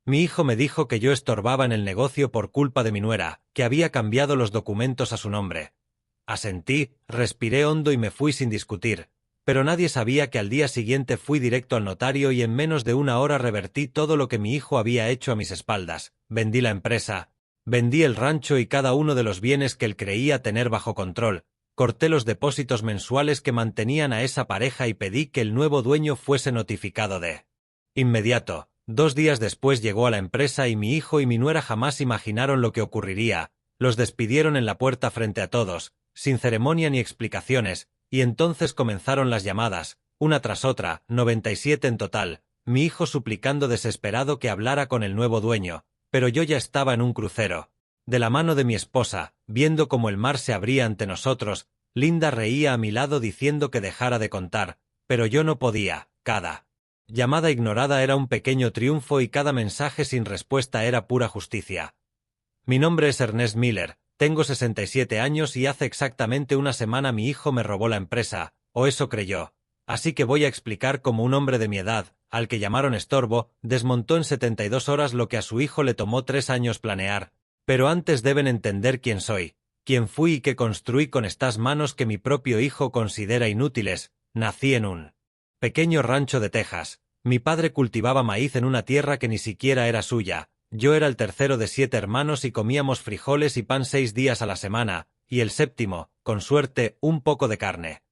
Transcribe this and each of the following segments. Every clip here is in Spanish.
Mi hijo me dijo que yo estorbaba en el negocio por culpa de mi nuera, que había cambiado los documentos a su nombre. Asentí, respiré hondo y me fui sin discutir, pero nadie sabía que al día siguiente fui directo al notario y en menos de una hora revertí todo lo que mi hijo había hecho a mis espaldas. Vendí la empresa, vendí el rancho y cada uno de los bienes que él creía tener bajo control. Corté los depósitos mensuales que mantenían a esa pareja y pedí que el nuevo dueño fuese notificado de inmediato. 2 días después llegó a la empresa y mi hijo y mi nuera jamás imaginaron lo que ocurriría. Los despidieron en la puerta frente a todos, sin ceremonia ni explicaciones, y entonces comenzaron las llamadas, una tras otra, 97 en total, mi hijo suplicando desesperado que hablara con el nuevo dueño, pero yo ya estaba en un crucero. De la mano de mi esposa, viendo cómo el mar se abría ante nosotros, Linda reía a mi lado diciendo que dejara de contar, pero yo no podía. Cada llamada ignorada era un pequeño triunfo y cada mensaje sin respuesta era pura justicia. Mi nombre es Ernest Miller, tengo 67 años y hace exactamente una semana mi hijo me robó la empresa, o eso creyó. Así que voy a explicar cómo un hombre de mi edad, al que llamaron estorbo, desmontó en 72 horas lo que a su hijo le tomó 3 años planear. Pero antes deben entender quién soy, quién fui y qué construí con estas manos que mi propio hijo considera inútiles. Nací en un pequeño rancho de Texas. Mi padre cultivaba maíz en una tierra que ni siquiera era suya. Yo era el tercero de 7 hermanos y comíamos frijoles y pan 6 días a la semana, y el séptimo, con suerte, un poco de carne.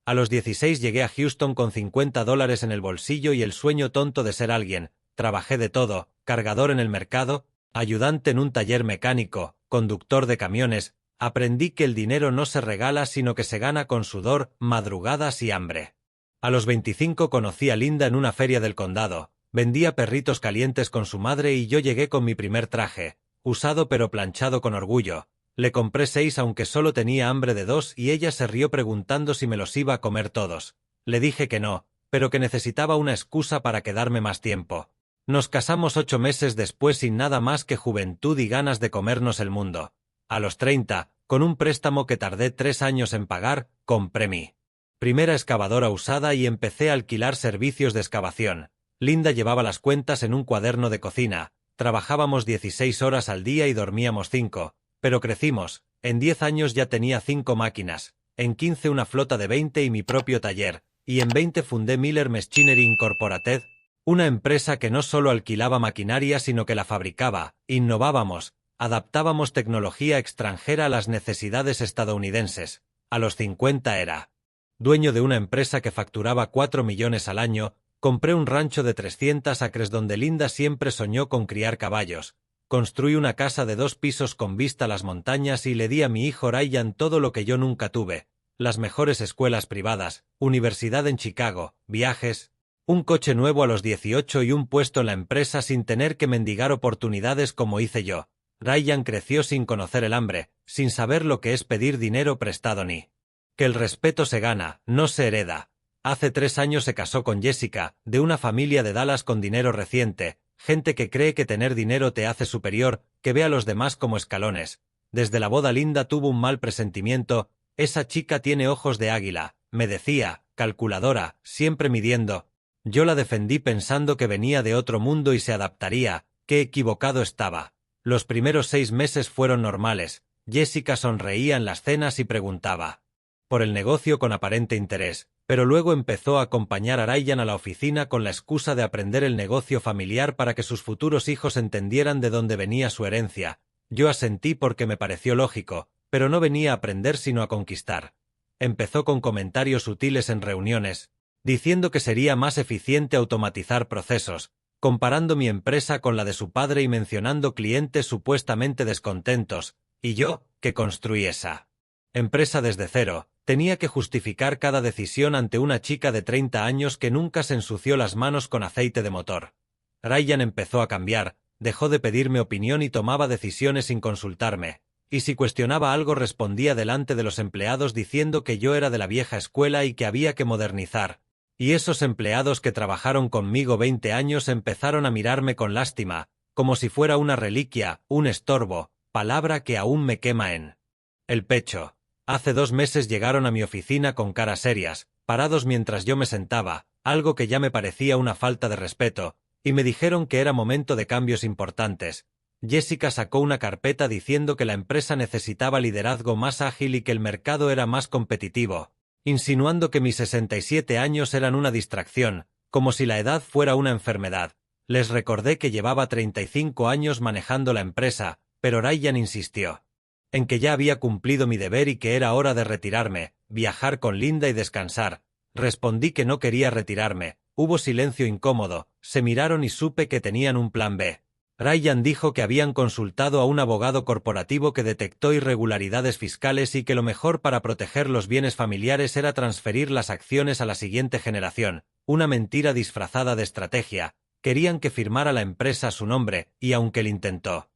A los 16 llegué a Houston con $50 en el bolsillo y el sueño tonto de ser alguien. Trabajé de todo, cargador en el mercado, ayudante en un taller mecánico, conductor de camiones. Aprendí que el dinero no se regala sino que se gana con sudor, madrugadas y hambre. A los 25 conocí a Linda en una feria del condado. Vendía perritos calientes con su madre y yo llegué con mi primer traje, usado pero planchado con orgullo. Le compré 6 aunque solo tenía hambre de 2 y ella se rió preguntando si me los iba a comer todos. Le dije que no, pero que necesitaba una excusa para quedarme más tiempo. Nos casamos 8 meses después sin nada más que juventud y ganas de comernos el mundo. A los 30, con un préstamo que tardé 3 años en pagar, compré mi primera excavadora usada y empecé a alquilar servicios de excavación. Linda llevaba las cuentas en un cuaderno de cocina, trabajábamos 16 horas al día y dormíamos 5, pero crecimos, en 10 años ya tenía 5 máquinas, en 15 una flota de 20 y mi propio taller, y en 20 fundé Miller Machinery Incorporated, una empresa que no solo alquilaba maquinaria sino que la fabricaba, innovábamos, adaptábamos tecnología extranjera a las necesidades estadounidenses. A los 50 era dueño de una empresa que facturaba 4 millones al año. Compré un rancho de 300 acres donde Linda siempre soñó con criar caballos. Construí una casa de 2 pisos con vista a las montañas y le di a mi hijo Ryan todo lo que yo nunca tuve. Las mejores escuelas privadas, universidad en Chicago, viajes, un coche nuevo a los 18 y un puesto en la empresa sin tener que mendigar oportunidades como hice yo. Ryan creció sin conocer el hambre, sin saber lo que es pedir dinero prestado ni que el respeto se gana, no se hereda. Hace 3 años se casó con Jessica, de una familia de Dallas con dinero reciente, gente que cree que tener dinero te hace superior, que ve a los demás como escalones. Desde la boda Linda tuvo un mal presentimiento. Esa chica tiene ojos de águila, me decía, calculadora, siempre midiendo. Yo la defendí pensando que venía de otro mundo y se adaptaría. Qué equivocado estaba. Los primeros 6 meses fueron normales. Jessica sonreía en las cenas y preguntaba por el negocio con aparente interés, pero luego empezó a acompañar a Ryan a la oficina con la excusa de aprender el negocio familiar para que sus futuros hijos entendieran de dónde venía su herencia. Yo asentí porque me pareció lógico, pero no venía a aprender sino a conquistar. Empezó con comentarios sutiles en reuniones, diciendo que sería más eficiente automatizar procesos, comparando mi empresa con la de su padre y mencionando clientes supuestamente descontentos, y yo, que construí esa empresa desde cero, tenía que justificar cada decisión ante una chica de 30 años que nunca se ensució las manos con aceite de motor. Ryan empezó a cambiar, dejó de pedirme opinión y tomaba decisiones sin consultarme, y si cuestionaba algo respondía delante de los empleados diciendo que yo era de la vieja escuela y que había que modernizar. Y esos empleados que trabajaron conmigo 20 años empezaron a mirarme con lástima, como si fuera una reliquia, un estorbo, palabra que aún me quema en el pecho. Hace 2 meses llegaron a mi oficina con caras serias, parados mientras yo me sentaba, algo que ya me parecía una falta de respeto. y me dijeron que era momento de cambios importantes. Jessica sacó una carpeta diciendo que la empresa necesitaba liderazgo más ágil y que el mercado era más competitivo, insinuando que mis 67 años eran una distracción, como si la edad fuera una enfermedad. Les recordé que llevaba 35 años manejando la empresa, pero Ryan insistió en que ya había cumplido mi deber y que era hora de retirarme, viajar con Linda y descansar. Respondí que no quería retirarme. Hubo silencio incómodo, se miraron y supe que tenían un plan B. Ryan dijo que habían consultado a un abogado corporativo que detectó irregularidades fiscales y que lo mejor para proteger los bienes familiares era transferir las acciones a la siguiente generación, una mentira disfrazada de estrategia. Querían que firmara la empresa a su nombre, y aunque él intentó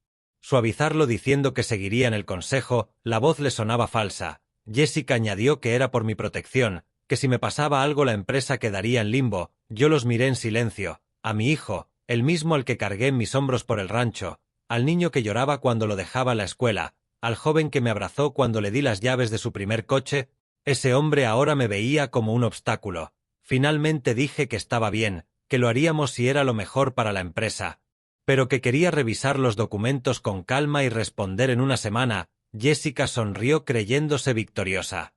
suavizarlo diciendo que seguiría en el consejo, la voz le sonaba falsa. Jessica añadió que era por mi protección, que si me pasaba algo la empresa quedaría en limbo. Yo los miré en silencio. A mi hijo, el mismo al que cargué en mis hombros por el rancho, al niño que lloraba cuando lo dejaba en la escuela, al joven que me abrazó cuando le di las llaves de su primer coche. Ese hombre ahora me veía como un obstáculo. Finalmente dije que estaba bien, que lo haríamos si era lo mejor para la empresa, pero que quería revisar los documentos con calma y responder en una semana. Jessica sonrió creyéndose victoriosa.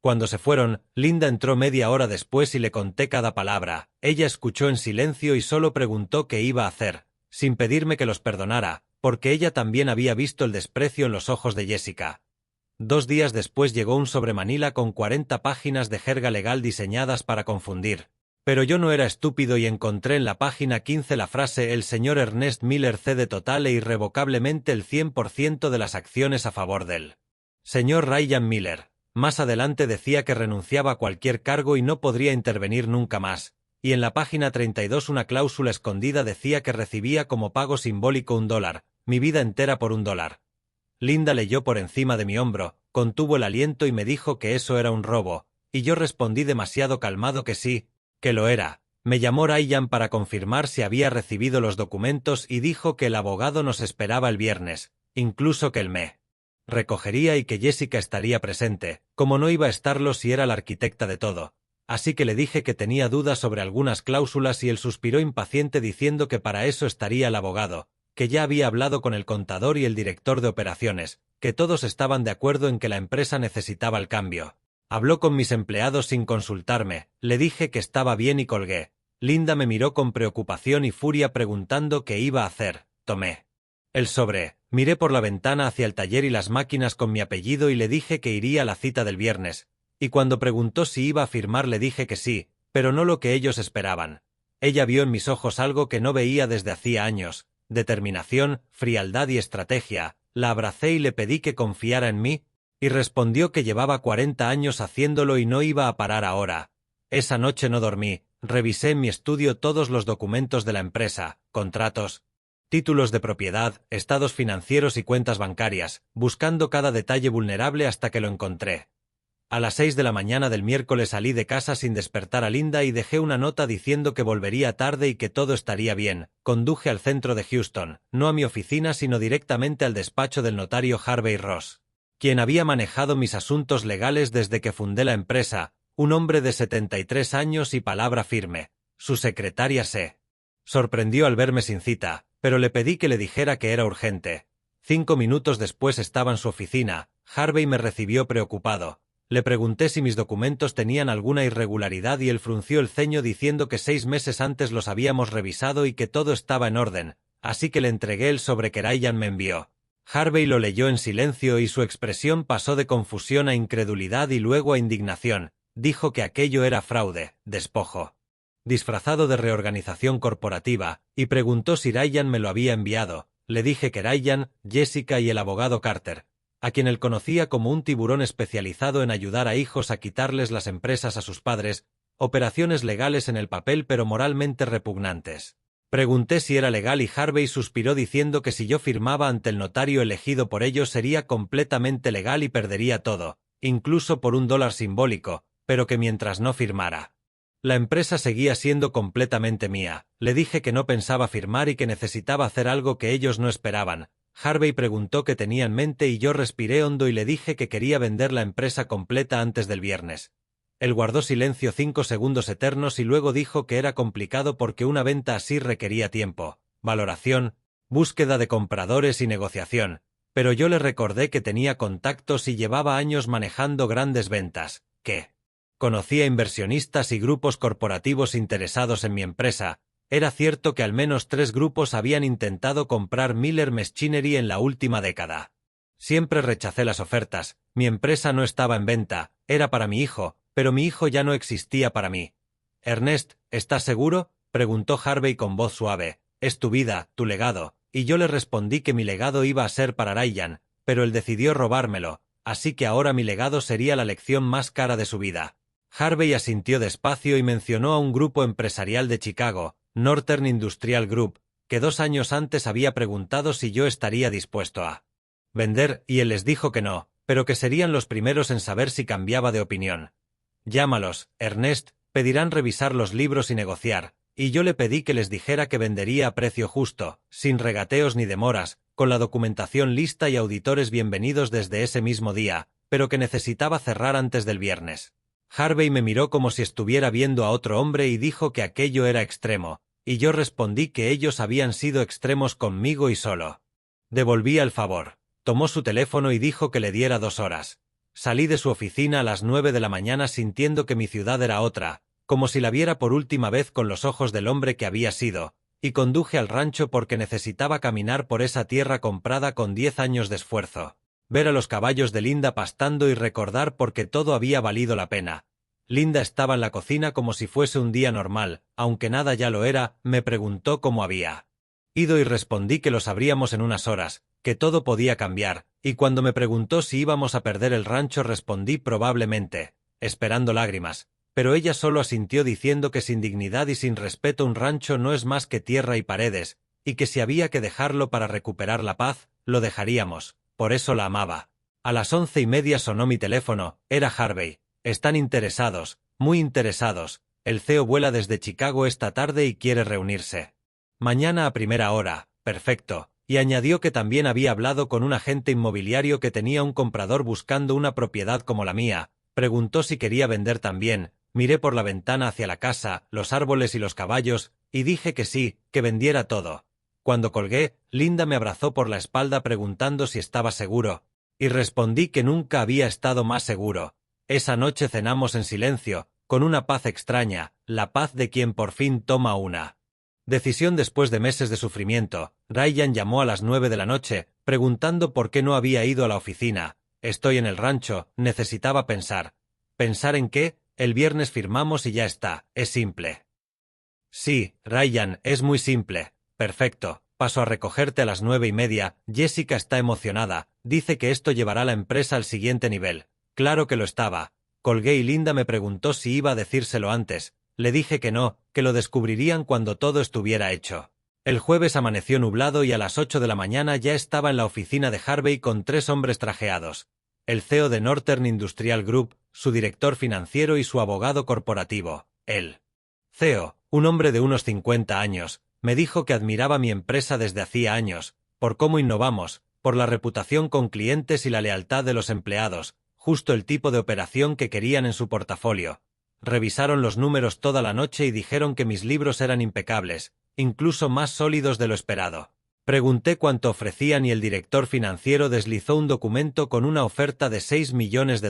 Cuando se fueron, Linda entró media hora después y le conté cada palabra. Ella escuchó en silencio y solo preguntó qué iba a hacer, sin pedirme que los perdonara, porque ella también había visto el desprecio en los ojos de Jessica. 2 días después llegó un sobremanila con 40 páginas de jerga legal diseñadas para confundir. Pero yo no era estúpido y encontré en la página 15 la frase: el señor Ernest Miller cede total e irrevocablemente el 100% de las acciones a favor del señor Ryan Miller. Más adelante decía que renunciaba a cualquier cargo y no podría intervenir nunca más, y en la página 32 una cláusula escondida decía que recibía como pago simbólico $1, mi vida entera por $1. Linda leyó por encima de mi hombro, contuvo el aliento y me dijo que eso era un robo, y yo respondí demasiado calmado que sí, que lo era. Me llamó Ryan para confirmar si había recibido los documentos y dijo que el abogado nos esperaba el viernes, incluso que él me recogería y que Jessica estaría presente, como no iba a estarlo si era la arquitecta de todo. Así que le dije que tenía dudas sobre algunas cláusulas y él suspiró impaciente diciendo que para eso estaría el abogado, que ya había hablado con el contador y el director de operaciones, que todos estaban de acuerdo en que la empresa necesitaba el cambio. Habló con mis empleados sin consultarme, le dije que estaba bien y colgué. Linda me miró con preocupación y furia preguntando qué iba a hacer. Tomé el sobre, miré por la ventana hacia el taller y las máquinas con mi apellido y le dije que iría a la cita del viernes, y cuando preguntó si iba a firmar le dije que sí, pero no lo que ellos esperaban. Ella vio en mis ojos algo que no veía desde hacía años: determinación, frialdad y estrategia. La abracé y le pedí que confiara en mí, y respondió que llevaba 40 años haciéndolo y no iba a parar ahora. Esa noche no dormí, revisé en mi estudio todos los documentos de la empresa, contratos, títulos de propiedad, estados financieros y cuentas bancarias, buscando cada detalle vulnerable hasta que lo encontré. A las 6 de la mañana del miércoles salí de casa sin despertar a Linda y dejé una nota diciendo que volvería tarde y que todo estaría bien. Conduje al centro de Houston, no a mi oficina sino directamente al despacho del notario Harvey Ross, quien había manejado mis asuntos legales desde que fundé la empresa, un hombre de 73 años y palabra firme. Su secretaria se sorprendió al verme sin cita, pero le pedí que le dijera que era urgente. 5 minutos después estaba en su oficina. Harvey me recibió preocupado. Le pregunté si mis documentos tenían alguna irregularidad y él frunció el ceño diciendo que 6 meses antes los habíamos revisado y que todo estaba en orden, así que le entregué el sobre que Ryan me envió. Harvey lo leyó en silencio y su expresión pasó de confusión a incredulidad y luego a indignación. Dijo que aquello era fraude, despojo disfrazado de reorganización corporativa, y preguntó si Ryan me lo había enviado. Le dije que Ryan, Jessica y el abogado Carter, a quien él conocía como un tiburón especializado en ayudar a hijos a quitarles las empresas a sus padres, operaciones legales en el papel pero moralmente repugnantes. Pregunté si era legal y Harvey suspiró diciendo que si yo firmaba ante el notario elegido por ellos sería completamente legal y perdería todo, incluso por $1 simbólico, pero que mientras no firmara, la empresa seguía siendo completamente mía. Le dije que no pensaba firmar y que necesitaba hacer algo que ellos no esperaban. Harvey preguntó qué tenía en mente y yo respiré hondo y le dije que quería vender la empresa completa antes del viernes. Él guardó silencio 5 segundos eternos y luego dijo que era complicado porque una venta así requería tiempo, valoración, búsqueda de compradores y negociación, pero yo le recordé que tenía contactos y llevaba años manejando grandes ventas, que conocía inversionistas y grupos corporativos interesados en mi empresa. Era cierto que al menos 3 grupos habían intentado comprar Miller Machinery en la última década. Siempre rechacé las ofertas, mi empresa no estaba en venta, era para mi hijo, pero mi hijo ya no existía para mí. «Ernest, ¿estás seguro?», preguntó Harvey con voz suave. «Es tu vida, tu legado», y yo le respondí que mi legado iba a ser para Ryan, pero él decidió robármelo, así que ahora mi legado sería la lección más cara de su vida. Harvey asintió despacio y mencionó a un grupo empresarial de Chicago, Northern Industrial Group, que 2 años antes había preguntado si yo estaría dispuesto a vender, y él les dijo que no, pero que serían los primeros en saber si cambiaba de opinión. «Llámalos, Ernest, pedirán revisar los libros y negociar», y yo le pedí que les dijera que vendería a precio justo, sin regateos ni demoras, con la documentación lista y auditores bienvenidos desde ese mismo día, pero que necesitaba cerrar antes del viernes. Harvey me miró como si estuviera viendo a otro hombre y dijo que aquello era extremo, y yo respondí que ellos habían sido extremos conmigo y solo. Devolví el favor. Tomó su teléfono y dijo que le diera 2 horas. Salí de su oficina a las 9 de la mañana sintiendo que mi ciudad era otra, como si la viera por última vez con los ojos del hombre que había sido, y conduje al rancho porque necesitaba caminar por esa tierra comprada con 10 años de esfuerzo, ver a los caballos de Linda pastando y recordar por qué todo había valido la pena. Linda estaba en la cocina como si fuese un día normal, aunque nada ya lo era. Me preguntó cómo había ido y respondí que lo sabríamos en unas horas, que todo podía cambiar, y cuando me preguntó si íbamos a perder el rancho respondí probablemente, esperando lágrimas, pero ella solo asintió diciendo que sin dignidad y sin respeto un rancho no es más que tierra y paredes, y que si había que dejarlo para recuperar la paz, lo dejaríamos, por eso la amaba. A las 11:30 sonó mi teléfono, era Harvey. «Están interesados, muy interesados, el CEO vuela desde Chicago esta tarde y quiere reunirse. Mañana a primera hora, perfecto», y añadió que también había hablado con un agente inmobiliario que tenía un comprador buscando una propiedad como la mía. Preguntó si quería vender también. Miré por la ventana hacia la casa, los árboles y los caballos, y dije que sí, que vendiera todo. Cuando colgué, Linda me abrazó por la espalda preguntando si estaba seguro, y respondí que nunca había estado más seguro. Esa noche cenamos en silencio, con una paz extraña, la paz de quien por fin toma una decisión después de meses de sufrimiento. Ryan llamó a las 9 de la noche, preguntando por qué no había ido a la oficina. «Estoy en el rancho, necesitaba pensar». «¿Pensar en qué? El viernes firmamos y ya está, es simple». «Sí, Ryan, es muy simple». «Perfecto, paso a recogerte a las 9:30, Jessica está emocionada, dice que esto llevará la empresa al siguiente nivel». Claro que lo estaba. Colgué y Linda me preguntó si iba a decírselo antes. Le dije que no, que lo descubrirían cuando todo estuviera hecho. El jueves amaneció nublado y a las 8 de la mañana ya estaba en la oficina de Harvey con 3 hombres trajeados. El CEO de Northern Industrial Group, su director financiero y su abogado corporativo. El CEO, un hombre de unos 50 años, me dijo que admiraba mi empresa desde hacía años, por cómo innovamos, por la reputación con clientes y la lealtad de los empleados, justo el tipo de operación que querían en su portafolio. Revisaron los números toda la noche y dijeron que mis libros eran impecables, incluso más sólidos de lo esperado. Pregunté cuánto ofrecían y el director financiero deslizó un documento con una oferta de $6 millones,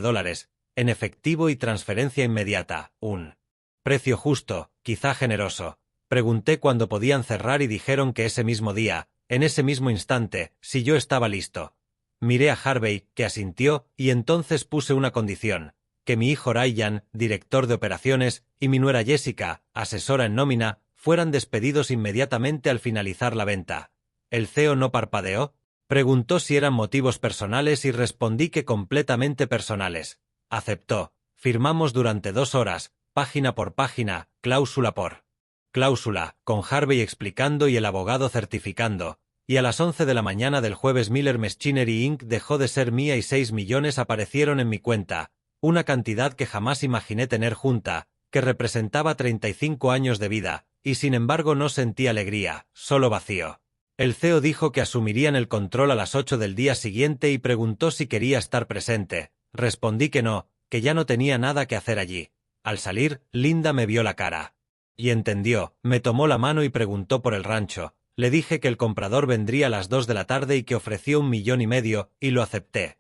en efectivo y transferencia inmediata, un precio justo, quizá generoso. Pregunté cuándo podían cerrar y dijeron que ese mismo día, en ese mismo instante, si yo estaba listo. Miré a Harvey, que asintió, y entonces puse una condición: que mi hijo Ryan, director de operaciones, y mi nuera Jessica, asesora en nómina, fueran despedidos inmediatamente al finalizar la venta. El CEO no parpadeó. Preguntó si eran motivos personales y respondí que completamente personales. Aceptó. Firmamos durante 2 horas, página por página, cláusula por cláusula, con Harvey explicando y el abogado certificando. Y a las 11 de la mañana del jueves Miller Machinery Inc. dejó de ser mía y 6 millones aparecieron en mi cuenta. Una cantidad que jamás imaginé tener junta, que representaba 35 años de vida, y sin embargo no sentí alegría, solo vacío. El CEO dijo que asumirían el control a las 8 del día siguiente y preguntó si quería estar presente. Respondí que no, que ya no tenía nada que hacer allí. Al salir, Linda me vio la cara. Y entendió, me tomó la mano y preguntó por el rancho. Le dije que el comprador vendría a las 2 de la tarde y que ofreció 1,5 millones, y lo acepté.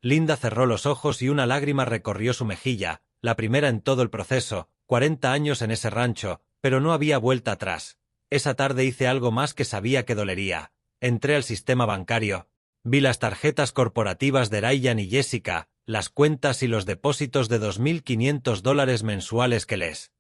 Linda cerró los ojos y una lágrima recorrió su mejilla, la primera en todo el proceso, 40 años en ese rancho, pero no había vuelta atrás. Esa tarde hice algo más que sabía que dolería. Entré al sistema bancario. Vi las tarjetas corporativas de Ryan y Jessica, las cuentas y los depósitos de $2,500 mensuales que les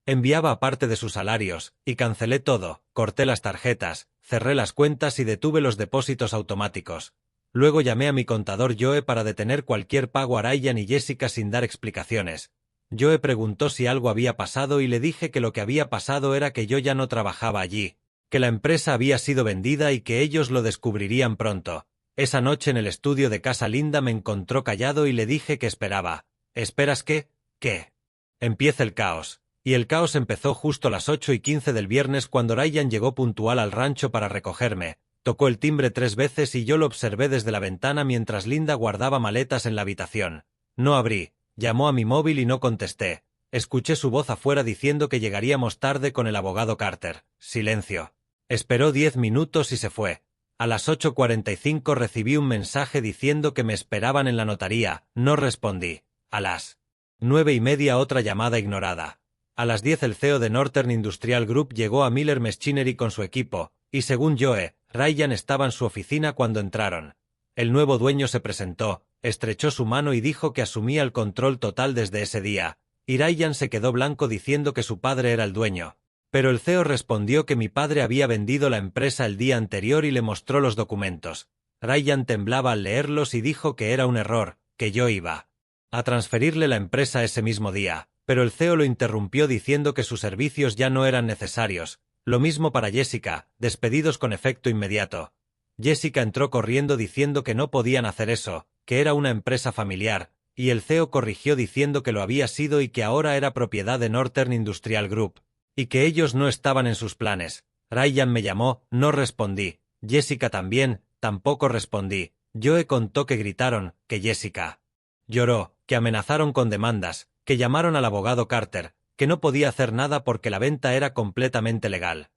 enviaba aparte de sus salarios, y cancelé todo, corté las tarjetas, cerré las cuentas y detuve los depósitos automáticos. Luego llamé a mi contador Joe para detener cualquier pago a Ryan y Jessica sin dar explicaciones. Joe preguntó si algo había pasado y le dije que lo que había pasado era que yo ya no trabajaba allí, que la empresa había sido vendida y que ellos lo descubrirían pronto. Esa noche en el estudio de casa Linda me encontró callado y le dije que esperaba. ¿Esperas qué? ¿Qué? Empiece el caos. Y el caos empezó justo a las 8:15 del viernes cuando Ryan llegó puntual al rancho para recogerme. Tocó el timbre 3 veces y yo lo observé desde la ventana mientras Linda guardaba maletas en la habitación. No abrí. Llamó a mi móvil y no contesté. Escuché su voz afuera diciendo que llegaríamos tarde con el abogado Carter. Silencio. Esperó 10 minutos y se fue. A las 8:45 recibí un mensaje diciendo que me esperaban en la notaría. No respondí. A las 9:30 otra llamada ignorada. A las 10 el CEO de Northern Industrial Group llegó a Miller Machinery con su equipo, y según Joe, Ryan estaba en su oficina cuando entraron. El nuevo dueño se presentó, estrechó su mano y dijo que asumía el control total desde ese día, y Ryan se quedó blanco diciendo que su padre era el dueño. Pero el CEO respondió que mi padre había vendido la empresa el día anterior y le mostró los documentos. Ryan temblaba al leerlos y dijo que era un error, que yo iba a transferirle la empresa ese mismo día. Pero el CEO lo interrumpió diciendo que sus servicios ya no eran necesarios. Lo mismo para Jessica, despedidos con efecto inmediato. Jessica entró corriendo diciendo que no podían hacer eso, que era una empresa familiar, y el CEO corrigió diciendo que lo había sido y que ahora era propiedad de Northern Industrial Group, y que ellos no estaban en sus planes. Ryan me llamó, no respondí. Jessica también, tampoco respondí. Joe contó que gritaron, que Jessica lloró, que amenazaron con demandas, que llamaron al abogado Carter, que no podía hacer nada porque la venta era completamente legal.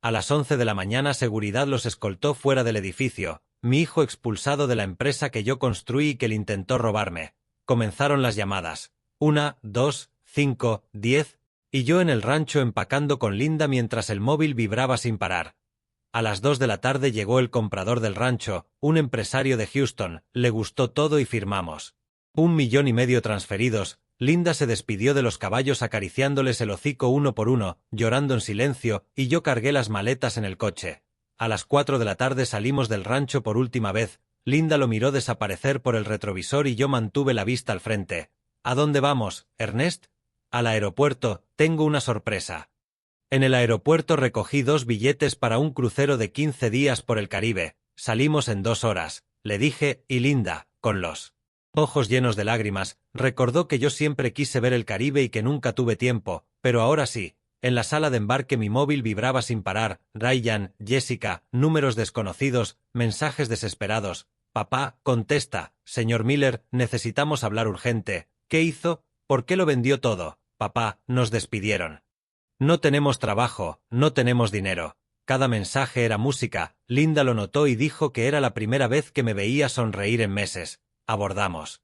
A las 11 de la mañana seguridad los escoltó fuera del edificio, mi hijo expulsado de la empresa que yo construí y que él intentó robarme. Comenzaron las llamadas. 1, 2, 5, 10, y yo en el rancho empacando con Linda mientras el móvil vibraba sin parar. A las 2 de la tarde llegó el comprador del rancho, un empresario de Houston, le gustó todo y firmamos. 1,5 millones transferidos. Linda se despidió de los caballos acariciándoles el hocico uno por uno, llorando en silencio, y yo cargué las maletas en el coche. A las 4 de la tarde salimos del rancho por última vez. Linda lo miró desaparecer por el retrovisor y yo mantuve la vista al frente. ¿A dónde vamos, Ernest? Al aeropuerto, tengo una sorpresa. En el aeropuerto recogí 2 billetes para un crucero de 15 días por el Caribe. Salimos en 2 horas, le dije, y Linda, con los ojos llenos de lágrimas, recordó que yo siempre quise ver el Caribe y que nunca tuve tiempo, pero ahora sí. En la sala de embarque mi móvil vibraba sin parar. Ryan, Jessica, números desconocidos, mensajes desesperados. Papá, contesta. Señor Miller, necesitamos hablar urgente. ¿Qué hizo? ¿Por qué lo vendió todo? Papá, nos despidieron. No tenemos trabajo, no tenemos dinero. Cada mensaje era música. Linda lo notó y dijo que era la primera vez que me veía sonreír en meses. Abordamos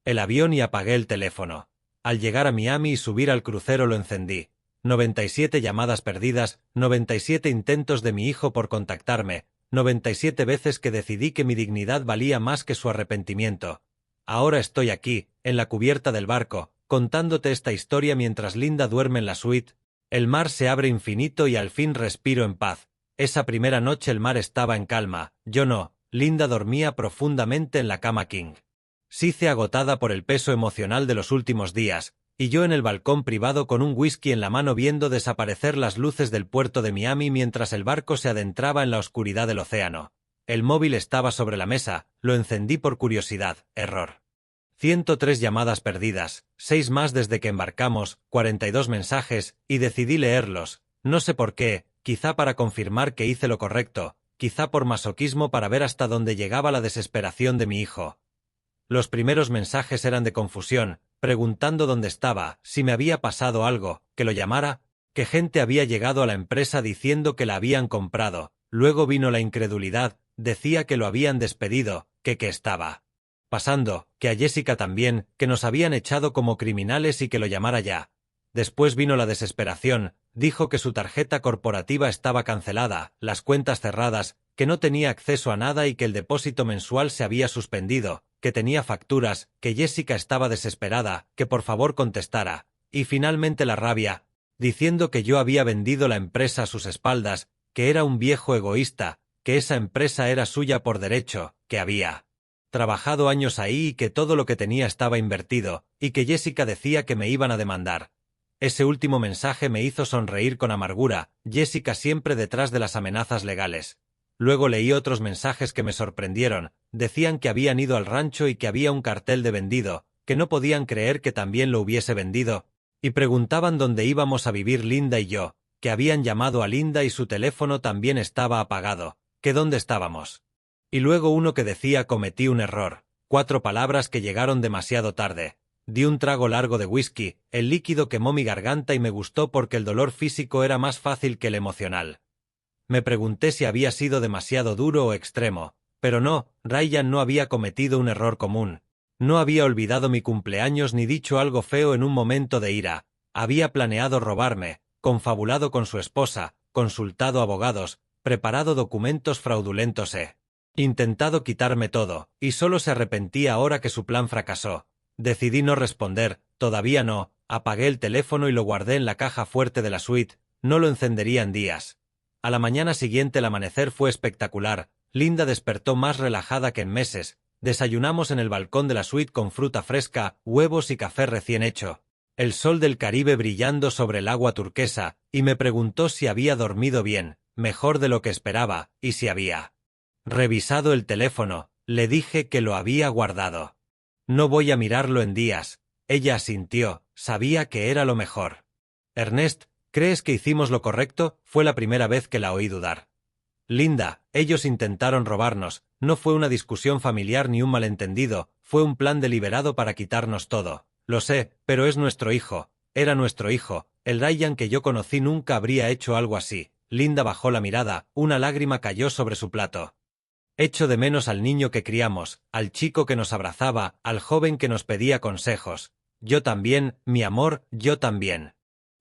el avión y apagué el teléfono. Al llegar a Miami y subir al crucero lo encendí. 97 llamadas perdidas, 97 intentos de mi hijo por contactarme, 97 veces que decidí que mi dignidad valía más que su arrepentimiento. Ahora estoy aquí, en la cubierta del barco, contándote esta historia mientras Linda duerme en la suite. El mar se abre infinito y al fin respiro en paz. Esa primera noche el mar estaba en calma, yo no. Linda dormía profundamente en la cama king. Sice agotada por el peso emocional de los últimos días, y yo en el balcón privado con un whisky en la mano viendo desaparecer las luces del puerto de Miami mientras el barco se adentraba en la oscuridad del océano. El móvil estaba sobre la mesa, lo encendí por curiosidad, error. 103 llamadas perdidas, 6 más desde que embarcamos, 42 mensajes, y decidí leerlos, no sé por qué, quizá para confirmar que hice lo correcto, quizá por masoquismo para ver hasta dónde llegaba la desesperación de mi hijo. Los primeros mensajes eran de confusión, preguntando dónde estaba, si me había pasado algo, que lo llamara, que gente había llegado a la empresa diciendo que la habían comprado, luego vino la incredulidad, decía que lo habían despedido, que estaba pasando, que a Jessica también, que nos habían echado como criminales y que lo llamara ya. Después vino la desesperación, dijo que su tarjeta corporativa estaba cancelada, las cuentas cerradas, que no tenía acceso a nada y que el depósito mensual se había suspendido, que tenía facturas, que Jessica estaba desesperada, que por favor contestara, y finalmente la rabia, diciendo que yo había vendido la empresa a sus espaldas, que era un viejo egoísta, que esa empresa era suya por derecho, que había trabajado años ahí y que todo lo que tenía estaba invertido, y que Jessica decía que me iban a demandar. Ese último mensaje me hizo sonreír con amargura, Jessica siempre detrás de las amenazas legales. Luego leí otros mensajes que me sorprendieron, decían que habían ido al rancho y que había un cartel de vendido, que no podían creer que también lo hubiese vendido, y preguntaban dónde íbamos a vivir Linda y yo, que habían llamado a Linda y su teléfono también estaba apagado, que dónde estábamos. Y luego uno que decía cometí un error, 4 palabras que llegaron demasiado tarde. Di un trago largo de whisky, el líquido quemó mi garganta y me gustó porque el dolor físico era más fácil que el emocional. Me pregunté si había sido demasiado duro o extremo, pero no, Ryan no había cometido un error común. No había olvidado mi cumpleaños ni dicho algo feo en un momento de ira. Había planeado robarme, confabulado con su esposa, consultado abogados, preparado documentos fraudulentos intentado quitarme todo, y solo se arrepentía ahora que su plan fracasó. Decidí no responder, todavía no, apagué el teléfono y lo guardé en la caja fuerte de la suite, no lo encendería en días. A la mañana siguiente el amanecer fue espectacular, Linda despertó más relajada que en meses, desayunamos en el balcón de la suite con fruta fresca, huevos y café recién hecho, el sol del Caribe brillando sobre el agua turquesa, y me preguntó si había dormido bien, mejor de lo que esperaba, y si había revisado el teléfono, le dije que lo había guardado. No voy a mirarlo en días, ella asintió, sabía que era lo mejor. Ernest, ¿crees que hicimos lo correcto? Fue la primera vez que la oí dudar. Linda, ellos intentaron robarnos, no fue una discusión familiar ni un malentendido, fue un plan deliberado para quitarnos todo. Lo sé, pero es nuestro hijo, era nuestro hijo, el Ryan que yo conocí nunca habría hecho algo así. Linda bajó la mirada, una lágrima cayó sobre su plato. Echo de menos al niño que criamos, al chico que nos abrazaba, al joven que nos pedía consejos. Yo también, mi amor, yo también.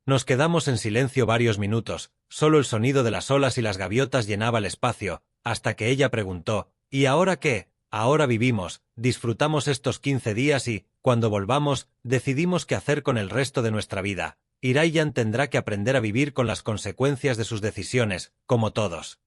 Nos quedamos en silencio varios minutos, solo el sonido de las olas y las gaviotas llenaba el espacio, hasta que ella preguntó, ¿y ahora qué? Ahora vivimos, disfrutamos estos 15 días y, cuando volvamos, decidimos qué hacer con el resto de nuestra vida. Y Ryan tendrá que aprender a vivir con las consecuencias de sus decisiones, como todos.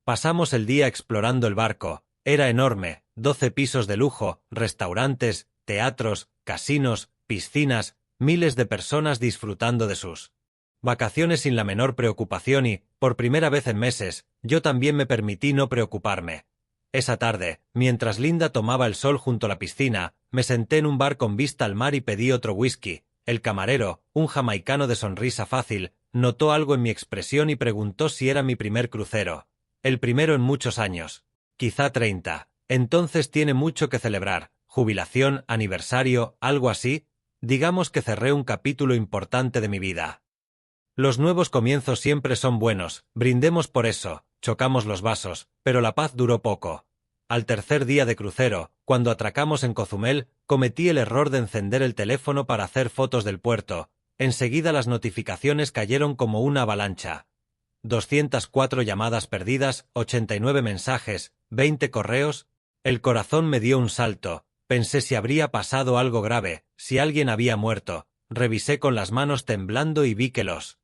Pasamos el día explorando el barco, era enorme, 12 pisos de lujo, restaurantes, teatros, casinos, piscinas, miles de personas disfrutando de sus vacaciones sin la menor preocupación y, por primera vez en meses, yo también me permití no preocuparme. Esa tarde, mientras Linda tomaba el sol junto a la piscina, me senté en un bar con vista al mar y pedí otro whisky. El camarero, un jamaicano de sonrisa fácil, notó algo en mi expresión y preguntó si era mi primer crucero. El primero en muchos años. Quizá 30. Entonces tiene mucho que celebrar. Jubilación, aniversario, algo así. Digamos que cerré un capítulo importante de mi vida. Los nuevos comienzos siempre son buenos, brindemos por eso, chocamos los vasos, pero la paz duró poco. Al tercer día de crucero, cuando atracamos en Cozumel, cometí el error de encender el teléfono para hacer fotos del puerto. Enseguida las notificaciones cayeron como una avalancha. 204 llamadas perdidas, 89 mensajes, 20 correos. El corazón me dio un salto. Pensé si habría pasado algo grave, si alguien había muerto. Revisé con las manos temblando y vi que los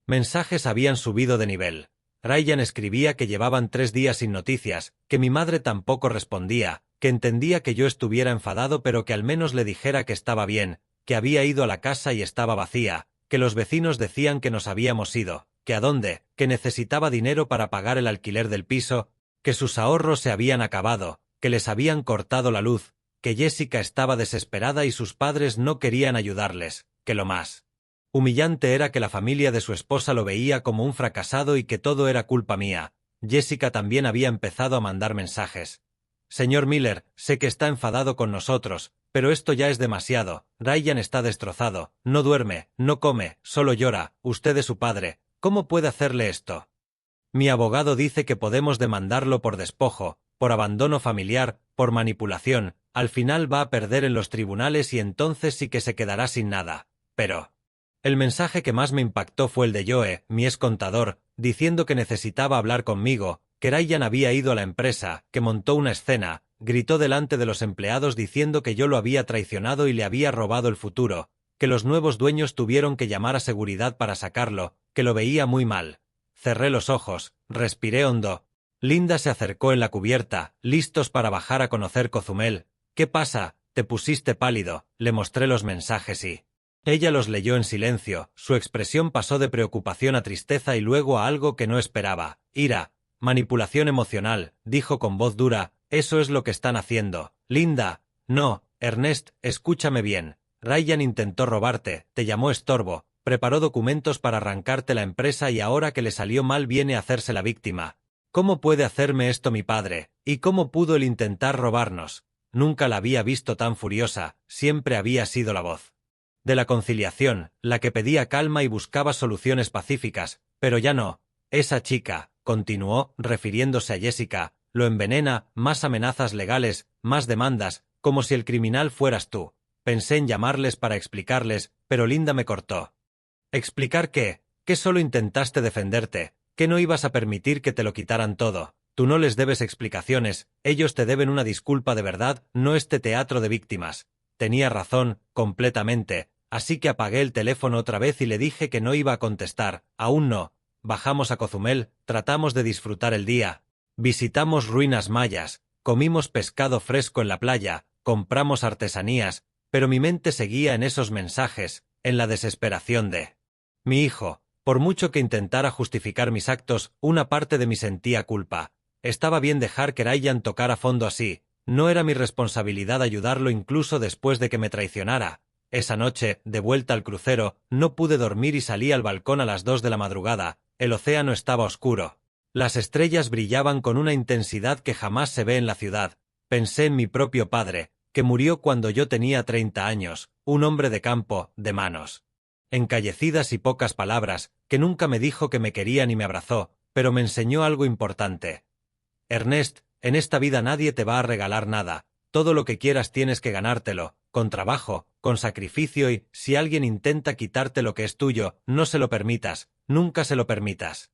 mensajes habían subido de nivel. Ryan escribía que llevaban 3 días sin noticias, que mi madre tampoco respondía, que entendía que yo estuviera enfadado pero que al menos le dijera que estaba bien, que había ido a la casa y estaba vacía, que los vecinos decían que nos habíamos ido, que a dónde, que necesitaba dinero para pagar el alquiler del piso, que sus ahorros se habían acabado, que les habían cortado la luz, que Jessica estaba desesperada y sus padres no querían ayudarles, que lo más humillante era que la familia de su esposa lo veía como un fracasado y que todo era culpa mía. Jessica también había empezado a mandar mensajes. Señor Miller, sé que está enfadado con nosotros, pero esto ya es demasiado. Ryan está destrozado, no duerme, no come, solo llora. Usted es su padre. ¿Cómo puede hacerle esto? Mi abogado dice que podemos demandarlo por despojo, por abandono familiar, por manipulación. Al final va a perder en los tribunales y entonces sí que se quedará sin nada. Pero el mensaje que más me impactó fue el de Joe, mi excontador, diciendo que necesitaba hablar conmigo, que Ryan había ido a la empresa, que montó una escena, gritó delante de los empleados diciendo que yo lo había traicionado y le había robado el futuro, que los nuevos dueños tuvieron que llamar a seguridad para sacarlo, que lo veía muy mal. Cerré los ojos, respiré hondo. Linda se acercó en la cubierta, listos para bajar a conocer Cozumel. ¿Qué pasa? Te pusiste pálido. Le mostré los mensajes y ella los leyó en silencio. Su expresión pasó de preocupación a tristeza y luego a algo que no esperaba. Ira. Manipulación emocional, dijo con voz dura. Eso es lo que están haciendo. Linda. No, Ernest, escúchame bien. Ryan intentó robarte, te llamó estorbo, preparó documentos para arrancarte la empresa y ahora que le salió mal viene a hacerse la víctima. ¿Cómo puede hacerme esto mi padre? ¿Y cómo pudo el intentar robarnos? Nunca la había visto tan furiosa, siempre había sido la voz de la conciliación, la que pedía calma y buscaba soluciones pacíficas, pero ya no. Esa chica, continuó, refiriéndose a Jessica, lo envenena, más amenazas legales, más demandas, como si el criminal fueras tú. Pensé en llamarles para explicarles, pero Linda me cortó. ¿Explicar qué? ¿Que solo intentaste defenderte? ¿Que no ibas a permitir que te lo quitaran todo? Tú no les debes explicaciones, ellos te deben una disculpa de verdad, no este teatro de víctimas. Tenía razón, completamente, así que apagué el teléfono otra vez y le dije que no iba a contestar, aún no. Bajamos a Cozumel, tratamos de disfrutar el día. Visitamos ruinas mayas, comimos pescado fresco en la playa, compramos artesanías, pero mi mente seguía en esos mensajes, en la desesperación de mi hijo. Por mucho que intentara justificar mis actos, una parte de mí sentía culpa. Estaba bien dejar que Ryan tocara fondo así. No era mi responsabilidad ayudarlo incluso después de que me traicionara. Esa noche, de vuelta al crucero, no pude dormir y salí al balcón a las 2 de la madrugada. El océano estaba oscuro. Las estrellas brillaban con una intensidad que jamás se ve en la ciudad. Pensé en mi propio padre, que murió cuando yo tenía 30 años, un hombre de campo, de manos encallecidas y pocas palabras, que nunca me dijo que me quería ni me abrazó, pero me enseñó algo importante. Ernest, en esta vida nadie te va a regalar nada, todo lo que quieras tienes que ganártelo, con trabajo, con sacrificio y, si alguien intenta quitarte lo que es tuyo, no se lo permitas, nunca se lo permitas.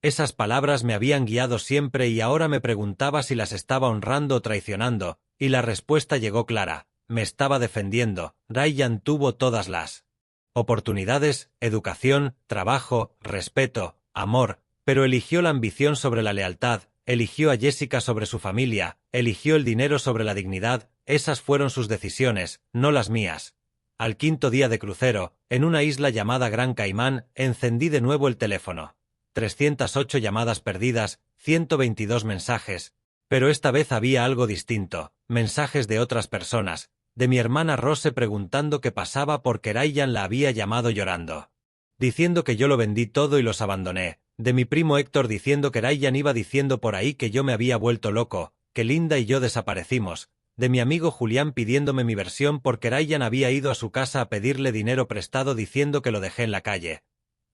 Esas palabras me habían guiado siempre y ahora me preguntaba si las estaba honrando o traicionando, y la respuesta llegó clara, me estaba defendiendo. Ryan tuvo todas las oportunidades, educación, trabajo, respeto, amor, pero eligió la ambición sobre la lealtad, eligió a Jessica sobre su familia, eligió el dinero sobre la dignidad. Esas fueron sus decisiones, no las mías. Al quinto día de crucero, en una isla llamada Gran Caimán, encendí de nuevo el teléfono. 308 llamadas perdidas, 122 mensajes, pero esta vez había algo distinto, mensajes de otras personas, de mi hermana Rose preguntando qué pasaba porque Ryan la había llamado llorando, diciendo que yo lo vendí todo y los abandoné, de mi primo Héctor diciendo que Ryan iba diciendo por ahí que yo me había vuelto loco, que Linda y yo desaparecimos, de mi amigo Julián pidiéndome mi versión porque Ryan había ido a su casa a pedirle dinero prestado diciendo que lo dejé en la calle.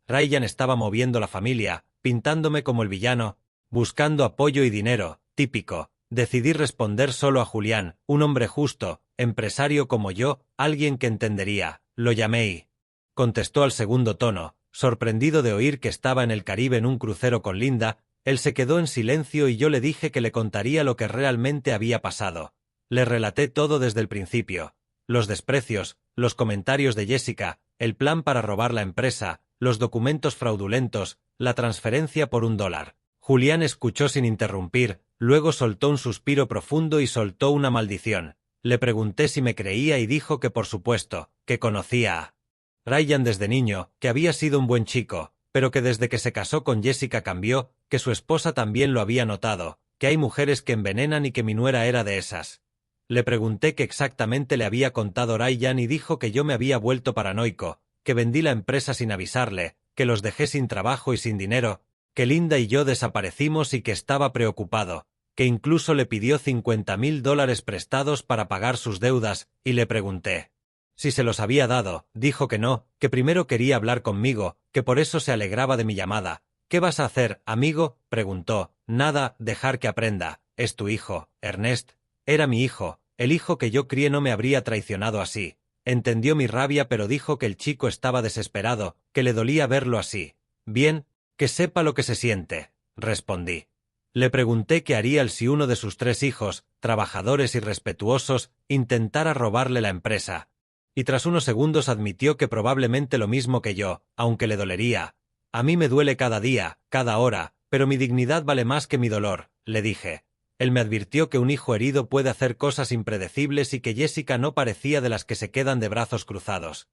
Ryan estaba moviendo la familia, pintándome como el villano, buscando apoyo y dinero, típico. Decidí responder solo a Julián, un hombre justo, empresario como yo, alguien que entendería. Lo llamé y contestó al segundo tono, sorprendido de oír que estaba en el Caribe en un crucero con Linda. Él se quedó en silencio y yo le dije que le contaría lo que realmente había pasado. Le relaté todo desde el principio. Los desprecios, los comentarios de Jessica, el plan para robar la empresa, los documentos fraudulentos, la transferencia por $1. Julián escuchó sin interrumpir, luego soltó un suspiro profundo y soltó una maldición. Le pregunté si me creía y dijo que por supuesto, que conocía a Ryan desde niño, que había sido un buen chico, pero que desde que se casó con Jessica cambió, que su esposa también lo había notado, que hay mujeres que envenenan y que mi nuera era de esas. Le pregunté qué exactamente le había contado Ryan y dijo que yo me había vuelto paranoico, que vendí la empresa sin avisarle, que los dejé sin trabajo y sin dinero, que Linda y yo desaparecimos y que estaba preocupado. que incluso le pidió $50,000 prestados para pagar sus deudas, y le pregunté si se los había dado. Dijo que no, que primero quería hablar conmigo, que por eso se alegraba de mi llamada. «¿Qué vas a hacer, amigo?», preguntó. «Nada, dejar que aprenda. Es tu hijo, Ernest». Era mi hijo, el hijo que yo crié. No me habría traicionado así. Entendió mi rabia, pero dijo que el chico estaba desesperado, que le dolía verlo así. «Bien, que sepa lo que se siente», respondí. Le pregunté qué haría él si uno de sus 3 hijos, trabajadores y respetuosos, intentara robarle la empresa. Y tras unos segundos admitió que probablemente lo mismo que yo, aunque le dolería. «A mí me duele cada día, cada hora, pero mi dignidad vale más que mi dolor», le dije. Él me advirtió que un hijo herido puede hacer cosas impredecibles y que Jessica no parecía de las que se quedan de brazos cruzados.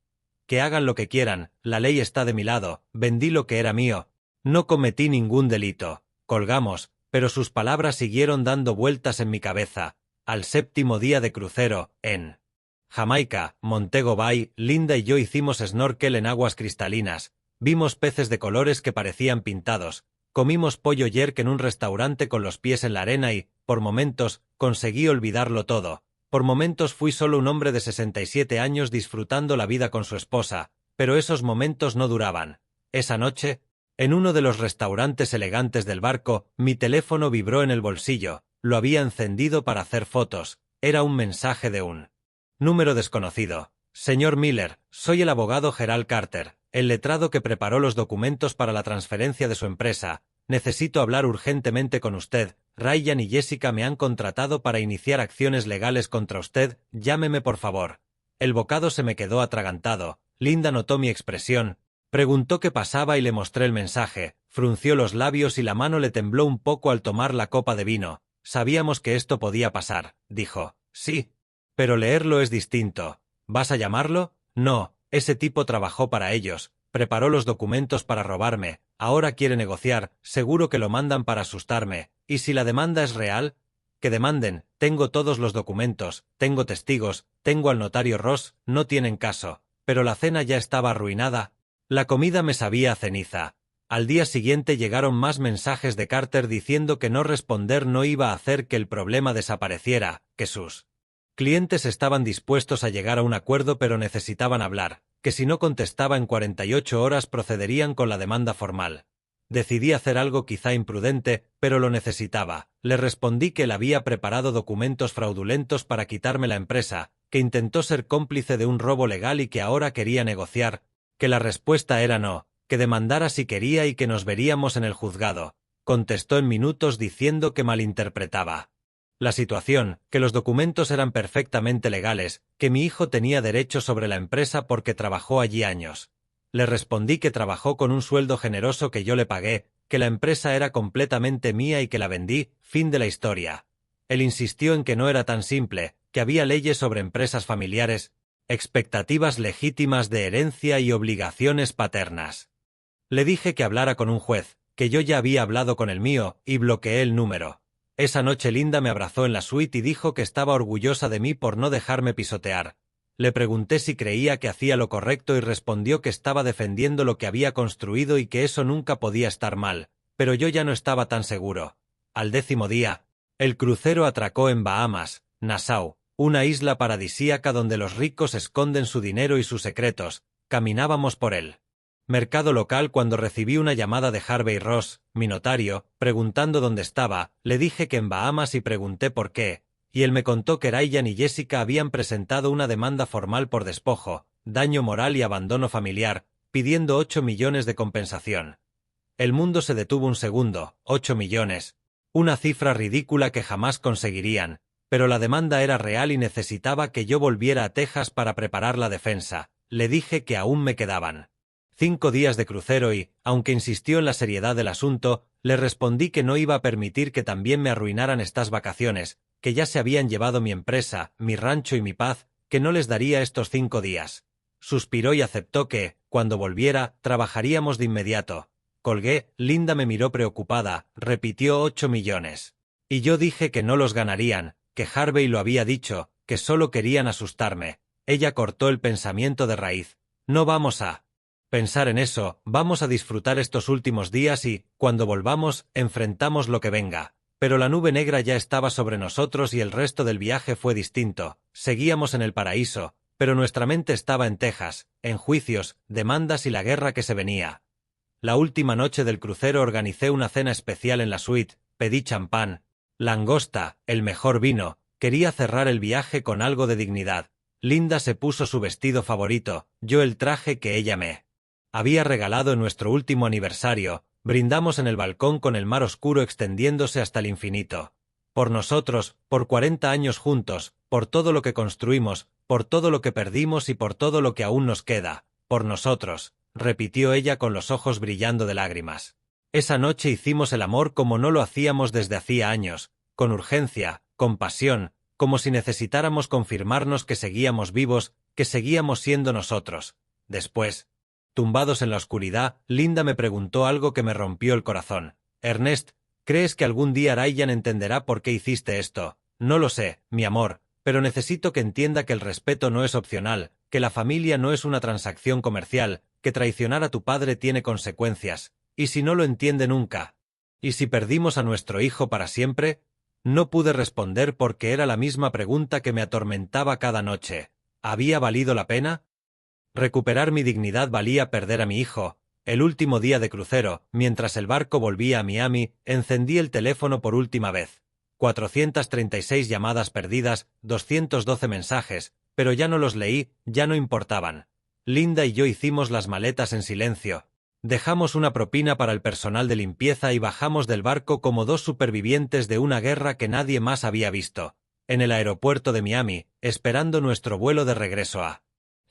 «Que hagan lo que quieran, la ley está de mi lado, vendí lo que era mío. No cometí ningún delito». Colgamos, pero sus palabras siguieron dando vueltas en mi cabeza. Al 7º día de crucero, en Jamaica, Montego Bay, Linda y yo hicimos snorkel en aguas cristalinas, vimos peces de colores que parecían pintados, comimos pollo jerk en un restaurante con los pies en la arena y, por momentos, conseguí olvidarlo todo. Por momentos fui solo un hombre de 67 años disfrutando la vida con su esposa, pero esos momentos no duraban. Esa noche, en uno de los restaurantes elegantes del barco, mi teléfono vibró en el bolsillo. Lo había encendido para hacer fotos. Era un mensaje de un número desconocido. «Señor Miller, soy el abogado Gerald Carter, el letrado que preparó los documentos para la transferencia de su empresa. Necesito hablar urgentemente con usted. Ryan y Jessica me han contratado para iniciar acciones legales contra usted. Llámeme por favor». El bocado se me quedó atragantado. Linda notó mi expresión. Preguntó qué pasaba y le mostré el mensaje. Frunció los labios y la mano le tembló un poco al tomar la copa de vino. «Sabíamos que esto podía pasar», dijo. «Sí. Pero leerlo es distinto». «¿Vas a llamarlo?» «No, ese tipo trabajó para ellos, preparó los documentos para robarme, ahora quiere negociar, seguro que lo mandan para asustarme. ¿Y si la demanda es real?» «Que demanden, tengo todos los documentos, tengo testigos, tengo al notario Ross, no tienen caso». Pero la cena ya estaba arruinada. La comida me sabía a ceniza. Al día siguiente llegaron más mensajes de Carter diciendo que no responder no iba a hacer que el problema desapareciera, que sus clientes estaban dispuestos a llegar a un acuerdo pero necesitaban hablar, que si no contestaba en 48 horas procederían con la demanda formal. Decidí hacer algo quizá imprudente, pero lo necesitaba. Le respondí que él había preparado documentos fraudulentos para quitarme la empresa, que intentó ser cómplice de un robo legal y que ahora quería negociar, que la respuesta era no, que demandara si quería y que nos veríamos en el juzgado. Contestó en minutos diciendo que malinterpretaba la situación, que los documentos eran perfectamente legales, que mi hijo tenía derecho sobre la empresa porque trabajó allí años. Le respondí que trabajó con un sueldo generoso que yo le pagué, que la empresa era completamente mía y que la vendí. Fin de la historia. Él insistió en que no era tan simple, que había leyes sobre empresas familiares, expectativas legítimas de herencia y obligaciones paternas. Le dije que hablara con un juez, que yo ya había hablado con el mío, y bloqueé el número. Esa noche Linda me abrazó en la suite y dijo que estaba orgullosa de mí por no dejarme pisotear. Le pregunté si creía que hacía lo correcto y respondió que estaba defendiendo lo que había construido y que eso nunca podía estar mal, pero yo ya no estaba tan seguro. Al 10º día, el crucero atracó en Bahamas, Nassau, una isla paradisíaca donde los ricos esconden su dinero y sus secretos. Caminábamos por él mercado local cuando recibí una llamada de Harvey Ross, mi notario, preguntando dónde estaba. Le dije que en Bahamas y pregunté por qué, y él me contó que Ryan y Jessica habían presentado una demanda formal por despojo, daño moral y abandono familiar, pidiendo 8 millones de compensación. El mundo se detuvo un segundo. 8 millones. Una cifra ridícula que jamás conseguirían, pero la demanda era real y necesitaba que yo volviera a Texas para preparar la defensa. Le dije que aún me quedaban 5 días de crucero y, aunque insistió en la seriedad del asunto, le respondí que no iba a permitir que también me arruinaran estas vacaciones, que ya se habían llevado mi empresa, mi rancho y mi paz, que no les daría estos 5 días. Suspiró y aceptó que, cuando volviera, trabajaríamos de inmediato. Colgué. Linda me miró preocupada, repitió 8 millones. Y yo dije que no los ganarían, que Harvey lo había dicho, que solo querían asustarme. Ella cortó el pensamiento de raíz. No vamos a pensar en eso, vamos a disfrutar estos últimos días y, cuando volvamos, enfrentamos lo que venga. Pero la nube negra ya estaba sobre nosotros y el resto del viaje fue distinto. Seguíamos en el paraíso, pero nuestra mente estaba en Texas, en juicios, demandas y la guerra que se venía. La última noche del crucero organicé una cena especial en la suite, pedí champán, langosta, el mejor vino, quería cerrar el viaje con algo de dignidad. Linda se puso su vestido favorito, yo el traje que ella me había regalado en nuestro último aniversario, brindamos en el balcón con el mar oscuro extendiéndose hasta el infinito. Por nosotros, por 40 años juntos, por todo lo que construimos, por todo lo que perdimos y por todo lo que aún nos queda, por nosotros, repitió ella con los ojos brillando de lágrimas. Esa noche hicimos el amor como no lo hacíamos desde hacía años, con urgencia, con pasión, como si necesitáramos confirmarnos que seguíamos vivos, que seguíamos siendo nosotros. Después, tumbados en la oscuridad, Linda me preguntó algo que me rompió el corazón. Ernest, ¿crees que algún día Ryan entenderá por qué hiciste esto? No lo sé, mi amor, pero necesito que entienda que el respeto no es opcional, que la familia no es una transacción comercial, que traicionar a tu padre tiene consecuencias. ¿Y si no lo entiende nunca? ¿Y si perdimos a nuestro hijo para siempre? No pude responder porque era la misma pregunta que me atormentaba cada noche. ¿Había valido la pena? Recuperar mi dignidad valía perder a mi hijo. El último día de crucero, mientras el barco volvía a Miami, encendí el teléfono por última vez. 436 llamadas perdidas, 212 mensajes, pero ya no los leí, ya no importaban. Linda y yo hicimos las maletas en silencio. Dejamos una propina para el personal de limpieza y bajamos del barco como dos supervivientes de una guerra que nadie más había visto. En el aeropuerto de Miami, esperando nuestro vuelo de regreso a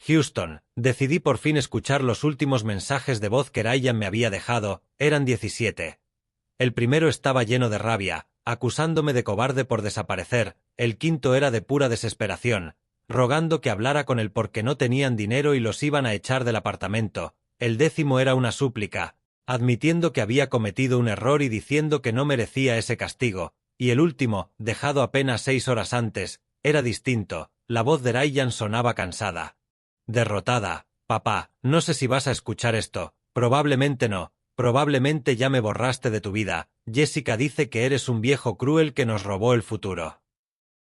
Houston, decidí por fin escuchar los últimos mensajes de voz que Ryan me había dejado, eran 17. El primero estaba lleno de rabia, acusándome de cobarde por desaparecer, el quinto era de pura desesperación, rogando que hablara con él porque no tenían dinero y los iban a echar del apartamento, el décimo era una súplica, admitiendo que había cometido un error y diciendo que no merecía ese castigo, y el último, dejado apenas 6 horas antes, era distinto, la voz de Ryan sonaba cansada. Derrotada, papá, no sé si vas a escuchar esto, probablemente no, probablemente ya me borraste de tu vida, Jessica dice que eres un viejo cruel que nos robó el futuro.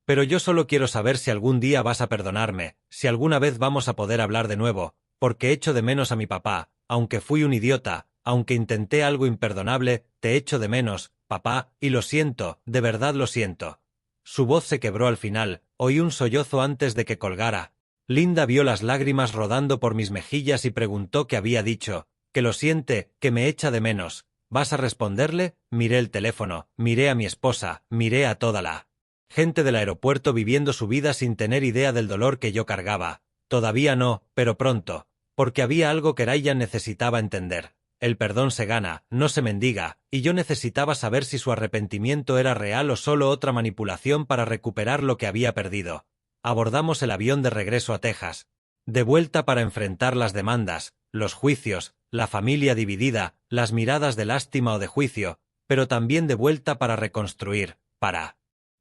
Pero yo solo quiero saber si algún día vas a perdonarme, si alguna vez vamos a poder hablar de nuevo, porque echo de menos a mi papá, aunque fui un idiota, aunque intenté algo imperdonable, te echo de menos, papá, y lo siento, de verdad lo siento. Su voz se quebró al final, oí un sollozo antes de que colgara. Linda vio las lágrimas rodando por mis mejillas y preguntó qué había dicho, que lo siente, que me echa de menos. ¿Vas a responderle? Miré el teléfono, miré a mi esposa, miré a toda la gente del aeropuerto viviendo su vida sin tener idea del dolor que yo cargaba. Todavía no, pero pronto, porque había algo que Ryan necesitaba entender. El perdón se gana, no se mendiga, y yo necesitaba saber si su arrepentimiento era real o solo otra manipulación para recuperar lo que había perdido. Abordamos el avión de regreso a Texas. De vuelta para enfrentar las demandas, los juicios, la familia dividida, las miradas de lástima o de juicio, pero también de vuelta para reconstruir, para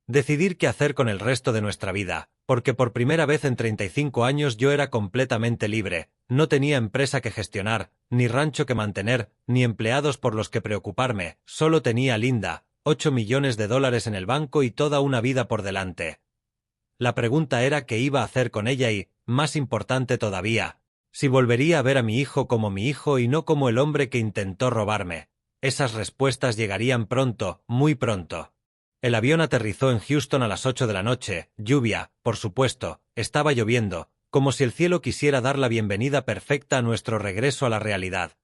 decidir qué hacer con el resto de nuestra vida, porque por primera vez en 35 años yo era completamente libre, no tenía empresa que gestionar, ni rancho que mantener, ni empleados por los que preocuparme, solo tenía a Linda, 8 millones de dólares en el banco y toda una vida por delante. La pregunta era qué iba a hacer con ella y, más importante todavía, si volvería a ver a mi hijo como mi hijo y no como el hombre que intentó robarme. Esas respuestas llegarían pronto, muy pronto. El avión aterrizó en Houston a las 8 de la noche, lluvia, por supuesto, estaba lloviendo, como si el cielo quisiera dar la bienvenida perfecta a nuestro regreso a la realidad.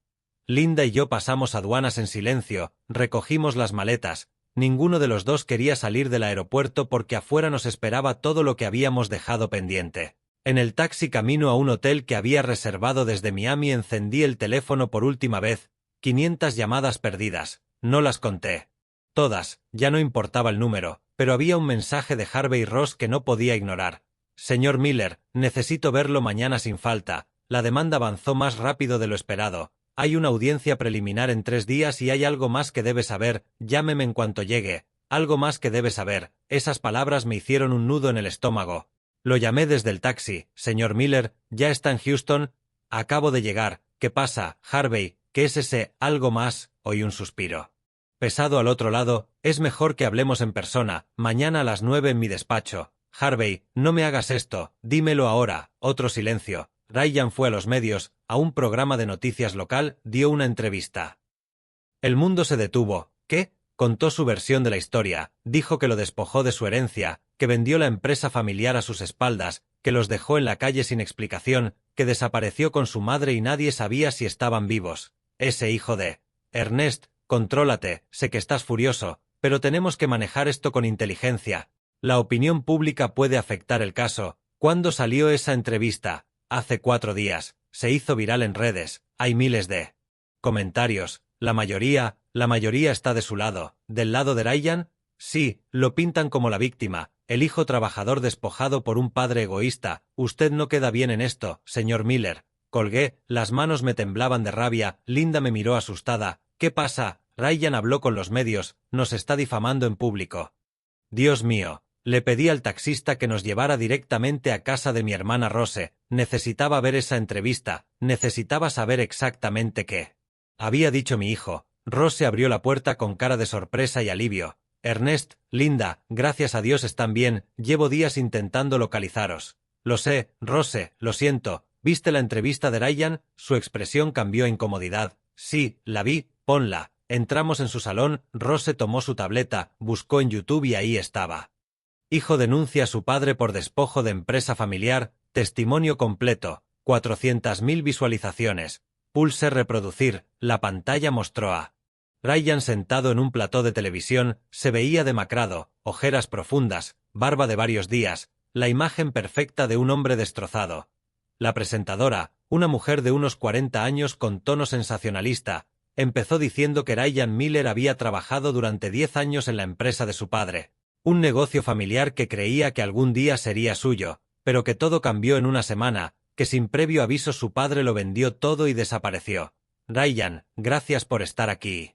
Linda y yo pasamos aduanas en silencio, recogimos las maletas. Ninguno de los dos quería salir del aeropuerto porque afuera nos esperaba todo lo que habíamos dejado pendiente. En el taxi camino a un hotel que había reservado desde Miami encendí el teléfono por última vez, 500 llamadas perdidas, no las conté. Todas, ya no importaba el número, pero había un mensaje de Harvey Ross que no podía ignorar. Señor Miller, necesito verlo mañana sin falta, la demanda avanzó más rápido de lo esperado. Hay una audiencia preliminar en 3 días y hay algo más que debe saber, llámeme en cuanto llegue, algo más que debe saber, esas palabras me hicieron un nudo en el estómago. Lo llamé desde el taxi, señor Miller, ¿ya está en Houston? Acabo de llegar, ¿qué pasa, Harvey? ¿Qué es ese algo más? Oí un suspiro. Pesado al otro lado, es mejor que hablemos en persona, mañana a las 9 en mi despacho. Harvey, no me hagas esto, dímelo ahora. Otro silencio. Ryan fue a los medios, a un programa de noticias local, dio una entrevista. El mundo se detuvo. ¿Qué? Contó su versión de la historia, dijo que lo despojó de su herencia, que vendió la empresa familiar a sus espaldas, que los dejó en la calle sin explicación, que desapareció con su madre y nadie sabía si estaban vivos. Ese hijo de... Ernest, contrólate, sé que estás furioso, pero tenemos que manejar esto con inteligencia. La opinión pública puede afectar el caso. ¿Cuándo salió esa entrevista? Hace 4 días. Se hizo viral en redes. Hay miles de comentarios. La mayoría está de su lado. ¿Del lado de Ryan? Sí, lo pintan como la víctima, el hijo trabajador despojado por un padre egoísta. Usted no queda bien en esto, señor Miller. Colgué, las manos me temblaban de rabia, Linda me miró asustada. ¿Qué pasa? Ryan habló con los medios, nos está difamando en público. Dios mío. Le pedí al taxista que nos llevara directamente a casa de mi hermana Rose. Necesitaba ver esa entrevista, necesitaba saber exactamente qué había dicho mi hijo. Rose abrió la puerta con cara de sorpresa y alivio. Ernest, Linda, gracias a Dios están bien, llevo días intentando localizaros. Lo sé, Rose, lo siento. ¿Viste la entrevista de Ryan? Su expresión cambió a incomodidad. Sí, la vi, ponla. Entramos en su salón, Rose tomó su tableta, buscó en YouTube y ahí estaba. Hijo denuncia a su padre por despojo de empresa familiar, testimonio completo, 400.000 visualizaciones. Pulse reproducir, la pantalla mostró a Ryan sentado en un plató de televisión, se veía demacrado, ojeras profundas, barba de varios días, la imagen perfecta de un hombre destrozado. La presentadora, una mujer de unos 40 años con tono sensacionalista, empezó diciendo que Ryan Miller había trabajado durante 10 años en la empresa de su padre, un negocio familiar que creía que algún día sería suyo, pero que todo cambió en una semana, que sin previo aviso su padre lo vendió todo y desapareció. Ryan, gracias por estar aquí.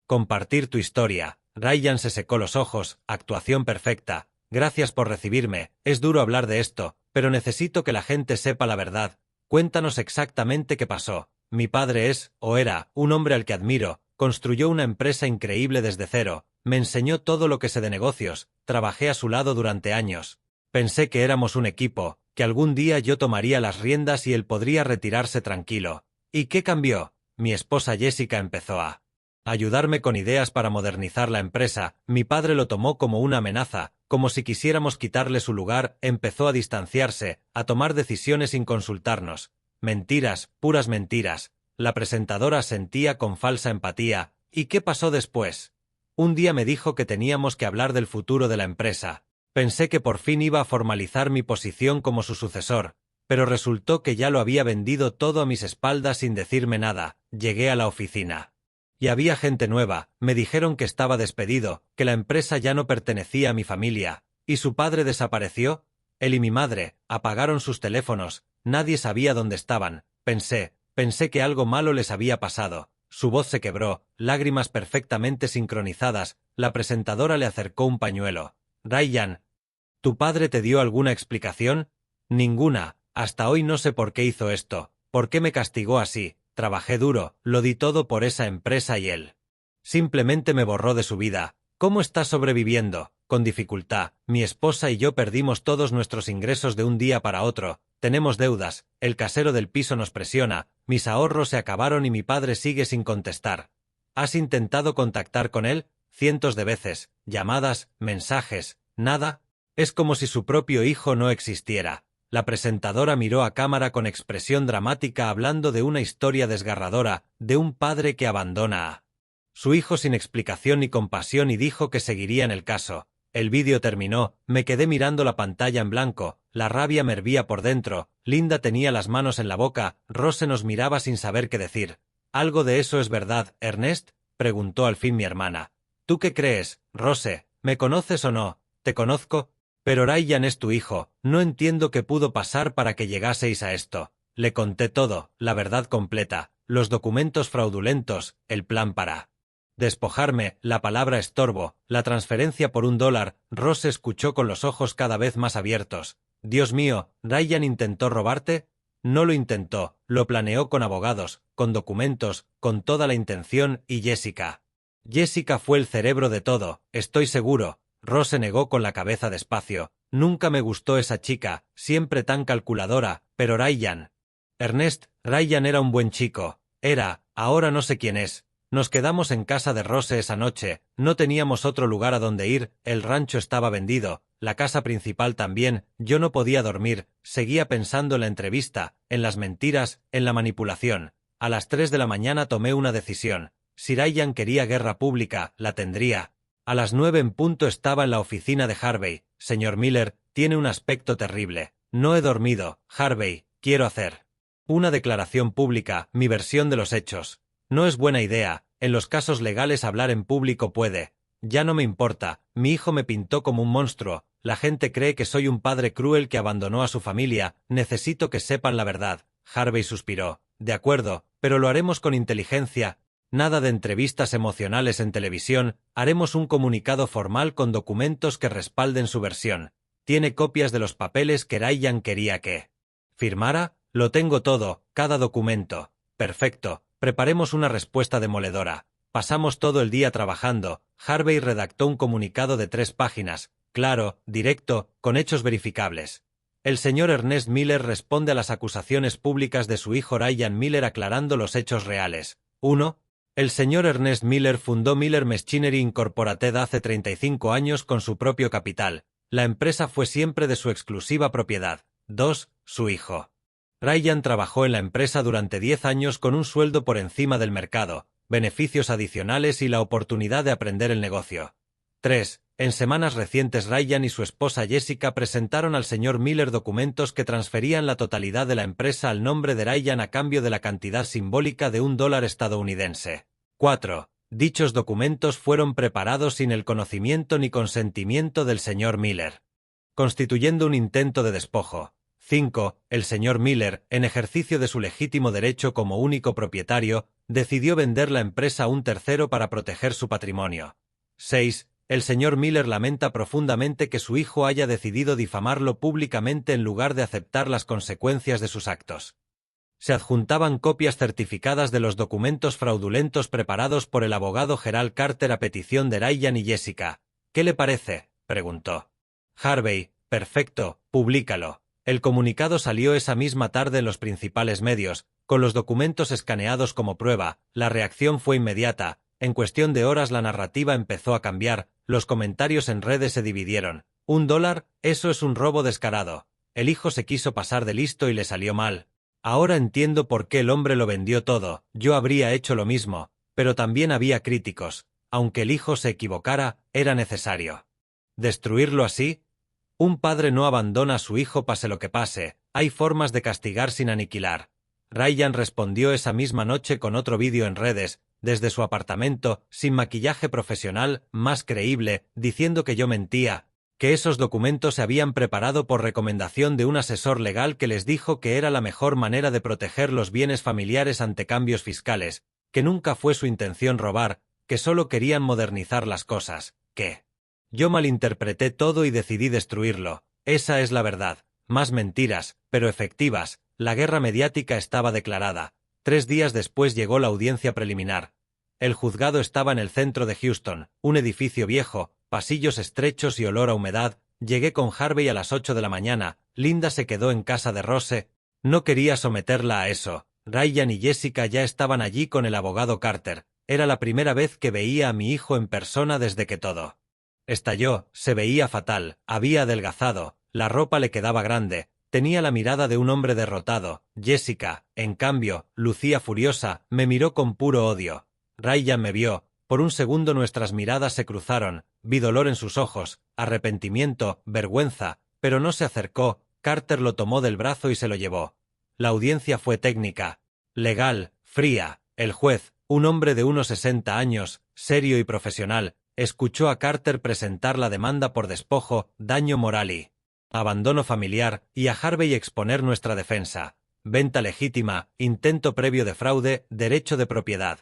Compartir tu historia. Ryan se secó los ojos, actuación perfecta. Gracias por recibirme, es duro hablar de esto, pero necesito que la gente sepa la verdad. Cuéntanos exactamente qué pasó. Mi padre es, o era, un hombre al que admiro, construyó una empresa increíble desde cero, me enseñó todo lo que sé de negocios, trabajé a su lado durante años. Pensé que éramos un equipo, que algún día yo tomaría las riendas y él podría retirarse tranquilo. ¿Y qué cambió? Mi esposa Jessica empezó a ayudarme con ideas para modernizar la empresa. Mi padre lo tomó como una amenaza, como si quisiéramos quitarle su lugar, empezó a distanciarse, a tomar decisiones sin consultarnos. Mentiras, puras mentiras. La presentadora sentía con falsa empatía. ¿Y qué pasó después? Un día me dijo que teníamos que hablar del futuro de la empresa. Pensé que por fin iba a formalizar mi posición como su sucesor, pero resultó que ya lo había vendido todo a mis espaldas sin decirme nada. Llegué a la oficina. Y había gente nueva, me dijeron que estaba despedido, que la empresa ya no pertenecía a mi familia. ¿Y su padre desapareció? Él y mi madre apagaron sus teléfonos, nadie sabía dónde estaban. Pensé que algo malo les había pasado. Su voz se quebró, lágrimas perfectamente sincronizadas, la presentadora le acercó un pañuelo. Ryan, ¿tu padre te dio alguna explicación? Ninguna, hasta hoy no sé por qué hizo esto, por qué me castigó así, trabajé duro, lo di todo por esa empresa y él simplemente me borró de su vida. ¿Cómo está sobreviviendo? Con dificultad, mi esposa y yo perdimos todos nuestros ingresos de un día para otro, tenemos deudas, el casero del piso nos presiona, mis ahorros se acabaron y mi padre sigue sin contestar. ¿Has intentado contactar con él? Cientos de veces, llamadas, mensajes, nada. Es como si su propio hijo no existiera. La presentadora miró a cámara con expresión dramática hablando de una historia desgarradora, de un padre que abandona a su hijo sin explicación ni compasión y dijo que seguiría en el caso. El vídeo terminó, me quedé mirando la pantalla en blanco, la rabia me hervía por dentro, Linda tenía las manos en la boca, Rose nos miraba sin saber qué decir. ¿Algo de eso es verdad, Ernest? Preguntó al fin mi hermana. ¿Tú qué crees, Rose? ¿Me conoces o no? ¿Te conozco? Pero Ryan es tu hijo, no entiendo qué pudo pasar para que llegaseis a esto. Le conté todo, la verdad completa, los documentos fraudulentos, el plan para despojarme, la palabra estorbo, la transferencia por $1, Rose escuchó con los ojos cada vez más abiertos. Dios mío, ¿Ryan intentó robarte? No lo intentó, lo planeó con abogados, con documentos, con toda la intención y Jessica Jessica fue el cerebro de todo, estoy seguro. Rose negó con la cabeza despacio. Nunca me gustó esa chica, siempre tan calculadora, pero Ryan. Ryan era un buen chico. Ahora no sé quién es. Nos quedamos en casa de Rose esa noche, no teníamos otro lugar a donde ir, el rancho estaba vendido, la casa principal también, yo no podía dormir, seguía pensando en la entrevista, en las mentiras, en la manipulación. A las 3 de la mañana tomé una decisión. Si Ryan quería guerra pública, la tendría. A las 9 en punto estaba en la oficina de Harvey. Señor Miller, tiene un aspecto terrible. No he dormido, Harvey, quiero hacer una declaración pública, mi versión de los hechos. No es buena idea, en los casos legales hablar en público puede. Ya no me importa, mi hijo me pintó como un monstruo, la gente cree que soy un padre cruel que abandonó a su familia, necesito que sepan la verdad. Harvey suspiró. De acuerdo, pero lo haremos con inteligencia. Nada de entrevistas emocionales en televisión, haremos un comunicado formal con documentos que respalden su versión. ¿Tiene copias de los papeles que Ryan quería que firmara? Lo tengo todo, cada documento. Perfecto, preparemos una respuesta demoledora. Pasamos todo el día trabajando. Harvey redactó un comunicado de 3 páginas, claro, directo, con hechos verificables. El señor Ernest Miller responde a las acusaciones públicas de su hijo Ryan Miller aclarando los hechos reales. 1. El señor Ernest Miller fundó Miller Machinery Incorporated hace 35 años con su propio capital. La empresa fue siempre de su exclusiva propiedad. 2. Su hijo Ryan trabajó en la empresa durante 10 años con un sueldo por encima del mercado, beneficios adicionales y la oportunidad de aprender el negocio. 3. En semanas recientes Ryan y su esposa Jessica presentaron al señor Miller documentos que transferían la totalidad de la empresa al nombre de Ryan a cambio de la cantidad simbólica de $1 estadounidense. 4. Dichos documentos fueron preparados sin el conocimiento ni consentimiento del señor Miller, constituyendo un intento de despojo. 5. El señor Miller, en ejercicio de su legítimo derecho como único propietario, decidió vender la empresa a un tercero para proteger su patrimonio. 6. El señor Miller lamenta profundamente que su hijo haya decidido difamarlo públicamente en lugar de aceptar las consecuencias de sus actos. Se adjuntaban copias certificadas de los documentos fraudulentos preparados por el abogado Gerald Carter a petición de Ryan y Jessica. ¿Qué le parece?, preguntó. Harvey, perfecto, públicalo. El comunicado salió esa misma tarde en los principales medios, con los documentos escaneados como prueba. La reacción fue inmediata. En cuestión de horas la narrativa empezó a cambiar, los comentarios en redes se dividieron. $1, eso es un robo descarado. El hijo se quiso pasar de listo y le salió mal. Ahora entiendo por qué el hombre lo vendió todo, yo habría hecho lo mismo, pero también había críticos. Aunque el hijo se equivocara, era necesario destruirlo así. Un padre no abandona a su hijo pase lo que pase, hay formas de castigar sin aniquilar. Ryan respondió esa misma noche con otro vídeo en redes, desde su apartamento, sin maquillaje profesional, más creíble, diciendo que yo mentía, que esos documentos se habían preparado por recomendación de un asesor legal que les dijo que era la mejor manera de proteger los bienes familiares ante cambios fiscales, que nunca fue su intención robar, que solo querían modernizar las cosas, que yo malinterpreté todo y decidí destruirlo. Esa es la verdad. Más mentiras, pero efectivas. La guerra mediática estaba declarada. 3 días después llegó la audiencia preliminar. El juzgado estaba en el centro de Houston, un edificio viejo, pasillos estrechos y olor a humedad. Llegué con Harvey a las 8 de la mañana. Linda se quedó en casa de Rose. No quería someterla a eso. Ryan y Jessica ya estaban allí con el abogado Carter. Era la primera vez que veía a mi hijo en persona desde que todo estalló. Se veía fatal, había adelgazado, la ropa le quedaba grande, tenía la mirada de un hombre derrotado. Jessica, en cambio, lucía furiosa, me miró con puro odio. Ryan me vio, por un segundo nuestras miradas se cruzaron, vi dolor en sus ojos, arrepentimiento, vergüenza, pero no se acercó. Carter lo tomó del brazo y se lo llevó. La audiencia fue técnica, legal, fría. El juez, un hombre de unos 60 años, serio y profesional, escuchó a Carter presentar la demanda por despojo, daño moral y abandono familiar, y a Harvey exponer nuestra defensa, venta legítima, intento previo de fraude, derecho de propiedad.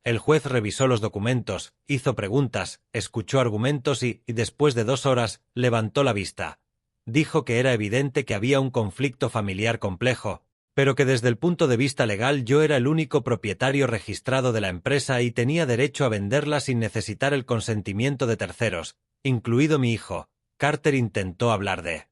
El juez revisó los documentos, hizo preguntas, escuchó argumentos y, después de 2 horas, levantó la vista. Dijo que era evidente que había un conflicto familiar complejo, pero que desde el punto de vista legal yo era el único propietario registrado de la empresa y tenía derecho a venderla sin necesitar el consentimiento de terceros, incluido mi hijo. Carter intentó hablar de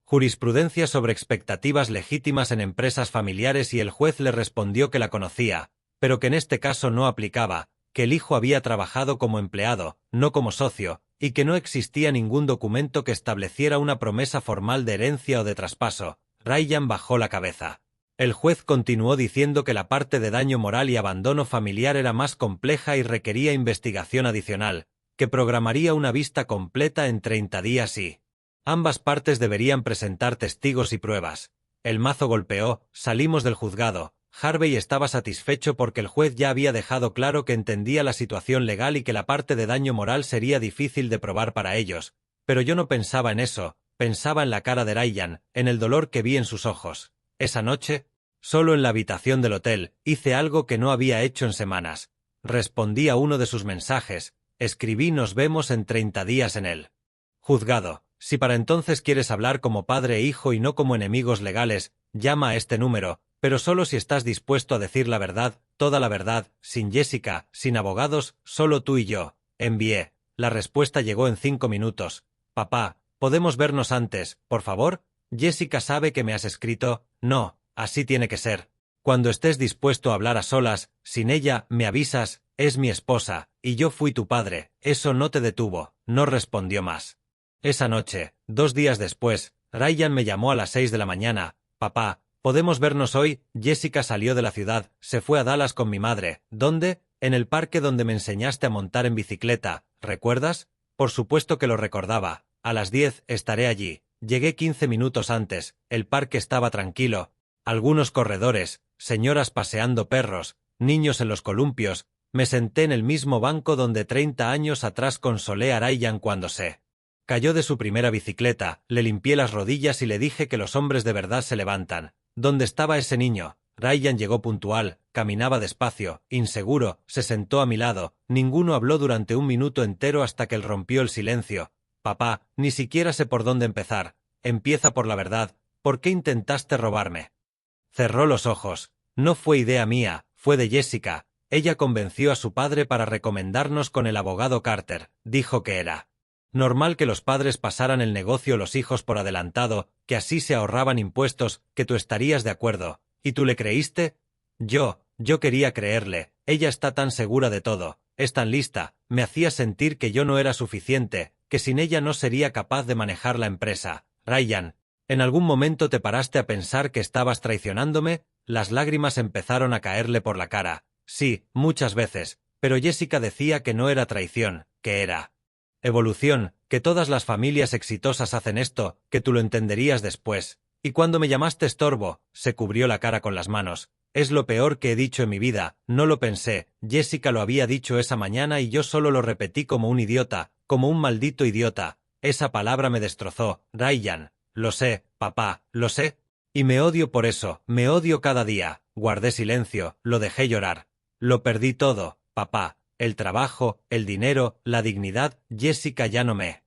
jurisprudencia sobre expectativas legítimas en empresas familiares y el juez le respondió que la conocía, pero que en este caso no aplicaba, que el hijo había trabajado como empleado, no como socio, y que no existía ningún documento que estableciera una promesa formal de herencia o de traspaso. Ryan bajó la cabeza. El juez continuó diciendo que la parte de daño moral y abandono familiar era más compleja y requería investigación adicional, que programaría una vista completa en 30 días y ambas partes deberían presentar testigos y pruebas. El mazo golpeó, salimos del juzgado. Harvey estaba satisfecho porque el juez ya había dejado claro que entendía la situación legal y que la parte de daño moral sería difícil de probar para ellos, pero yo no pensaba en eso, pensaba en la cara de Ryan, en el dolor que vi en sus ojos. Esa noche, solo en la habitación del hotel, hice algo que no había hecho en semanas. Respondí a uno de sus mensajes, escribí nos vemos en 30 días en el juzgado. Si para entonces quieres hablar como padre e hijo y no como enemigos legales, llama a este número, pero solo si estás dispuesto a decir la verdad, toda la verdad, sin Jessica, sin abogados, solo tú y yo. Envié. La respuesta llegó en 5 minutos. Papá, ¿podemos vernos antes, por favor? Jessica sabe que me has escrito. No, así tiene que ser. Cuando estés dispuesto a hablar a solas, sin ella, me avisas, es mi esposa, y yo fui tu padre. Eso no te detuvo. No respondió más. Esa noche, 2 días después, Ryan me llamó a las 6 de la mañana. Papá, ¿podemos vernos hoy? Jessica salió de la ciudad, se fue a Dallas con mi madre. ¿Dónde? En el parque donde me enseñaste a montar en bicicleta. ¿Recuerdas? Por supuesto que lo recordaba. A las 10 estaré allí. Llegué 15 minutos antes. El parque estaba tranquilo. Algunos corredores, señoras paseando perros, niños en los columpios. Me senté en el mismo banco donde 30 años atrás consolé a Ryan cuando se cayó de su primera bicicleta, le limpié las rodillas y le dije que los hombres de verdad se levantan. ¿Dónde estaba ese niño? Ryan llegó puntual, caminaba despacio, inseguro, se sentó a mi lado. Ninguno habló durante 1 minuto entero hasta que él rompió el silencio. Papá, ni siquiera sé por dónde empezar. Empieza por la verdad. ¿Por qué intentaste robarme? Cerró los ojos. No fue idea mía, fue de Jessica. Ella convenció a su padre para recomendarnos con el abogado Carter. Dijo que era normal que los padres pasaran el negocio los hijos por adelantado, que así se ahorraban impuestos, que tú estarías de acuerdo. ¿Y tú le creíste? Yo quería creerle. Ella está tan segura de todo, es tan lista, me hacía sentir que yo no era suficiente, que sin ella no sería capaz de manejar la empresa. Ryan, ¿en algún momento te paraste a pensar que estabas traicionándome? Las lágrimas empezaron a caerle por la cara. Sí, muchas veces, pero Jessica decía que no era traición, que era evolución, que todas las familias exitosas hacen esto, que tú lo entenderías después. Y cuando me llamaste estorbo, se cubrió la cara con las manos. Es lo peor que he dicho en mi vida, no lo pensé. Jessica lo había dicho esa mañana y yo solo lo repetí como un idiota, como un maldito idiota. Esa palabra me destrozó, Ryan. Lo sé, papá, lo sé. Y me odio por eso, me odio cada día. Guardé silencio, lo dejé llorar. Lo perdí todo, papá. El trabajo, el dinero, la dignidad. Jessica ya no me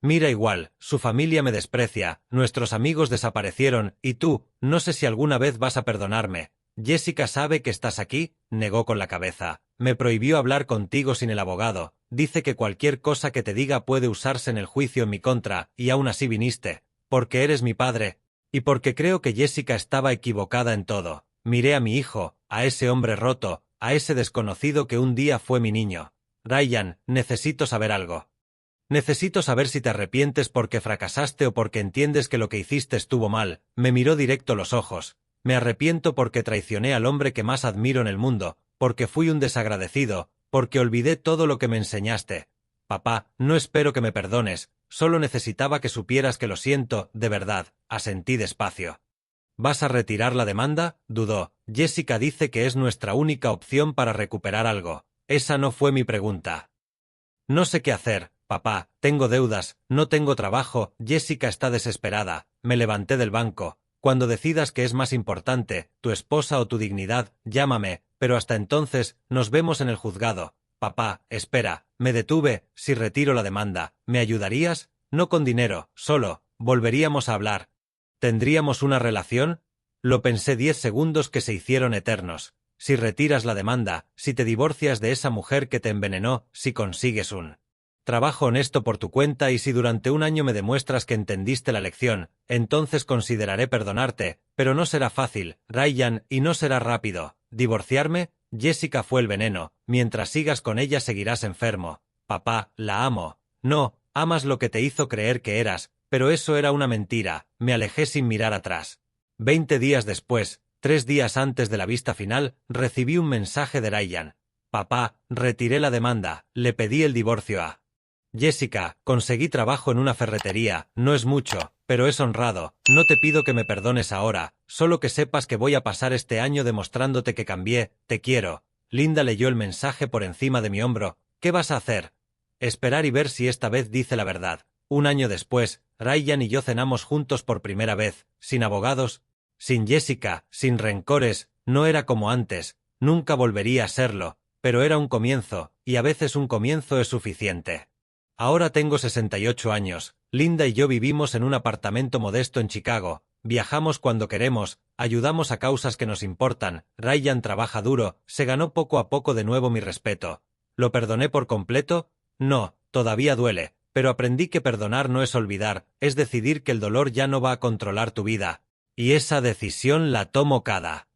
mira igual, su familia me desprecia, nuestros amigos desaparecieron, y tú, no sé si alguna vez vas a perdonarme. Jessica sabe que estás aquí, negó con la cabeza. Me prohibió hablar contigo sin el abogado, dice que cualquier cosa que te diga puede usarse en el juicio en mi contra, y aún así viniste, porque eres mi padre, y porque creo que Jessica estaba equivocada en todo. Miré a mi hijo, a ese hombre roto, a ese desconocido que un día fue mi niño. Ryan, necesito saber algo. Necesito saber si te arrepientes porque fracasaste o porque entiendes que lo que hiciste estuvo mal. Me miró directo los ojos. Me arrepiento porque traicioné al hombre que más admiro en el mundo, porque fui un desagradecido, porque olvidé todo lo que me enseñaste. Papá, no espero que me perdones, solo necesitaba que supieras que lo siento, de verdad, asentí despacio. ¿Vas a retirar la demanda? Dudó. Jessica dice que es nuestra única opción para recuperar algo. Esa no fue mi pregunta. No sé qué hacer, papá, tengo deudas, no tengo trabajo, Jessica está desesperada. Me levanté del banco. Cuando decidas que es más importante, tu esposa o tu dignidad, llámame, pero hasta entonces, nos vemos en el juzgado. Papá, espera, me detuve, si retiro la demanda, ¿me ayudarías? No con dinero, solo, volveríamos a hablar. ¿Tendríamos una relación? Lo pensé 10 segundos que se hicieron eternos. Si retiras la demanda, si te divorcias de esa mujer que te envenenó, si consigues un trabajo honesto por tu cuenta y si durante un año me demuestras que entendiste la lección, entonces consideraré perdonarte, pero no será fácil, Ryan, y no será rápido. ¿Divorciarme? Jessica fue el veneno. Mientras sigas con ella seguirás enfermo. Papá, la amo. No, amas lo que te hizo creer que eras, pero eso era una mentira. Me alejé sin mirar atrás. 20 días después, 3 días antes de la vista final, recibí un mensaje de Ryan. Papá, retiré la demanda, le pedí el divorcio a Jessica, conseguí trabajo en una ferretería, no es mucho, pero es honrado, no te pido que me perdones ahora, solo que sepas que voy a pasar este año demostrándote que cambié, te quiero. Linda leyó el mensaje por encima de mi hombro. ¿Qué vas a hacer? Esperar y ver si esta vez dice la verdad. Un año después, Ryan y yo cenamos juntos por primera vez, sin abogados, sin Jessica, sin rencores, no era como antes, nunca volvería a serlo, pero era un comienzo, y a veces un comienzo es suficiente. Ahora tengo 68 años, Linda y yo vivimos en un apartamento modesto en Chicago, viajamos cuando queremos, ayudamos a causas que nos importan, Ryan trabaja duro, se ganó poco a poco de nuevo mi respeto. ¿Lo perdoné por completo? No, todavía duele, pero aprendí que perdonar no es olvidar, es decidir que el dolor ya no va a controlar tu vida. Y esa decisión la tomo cada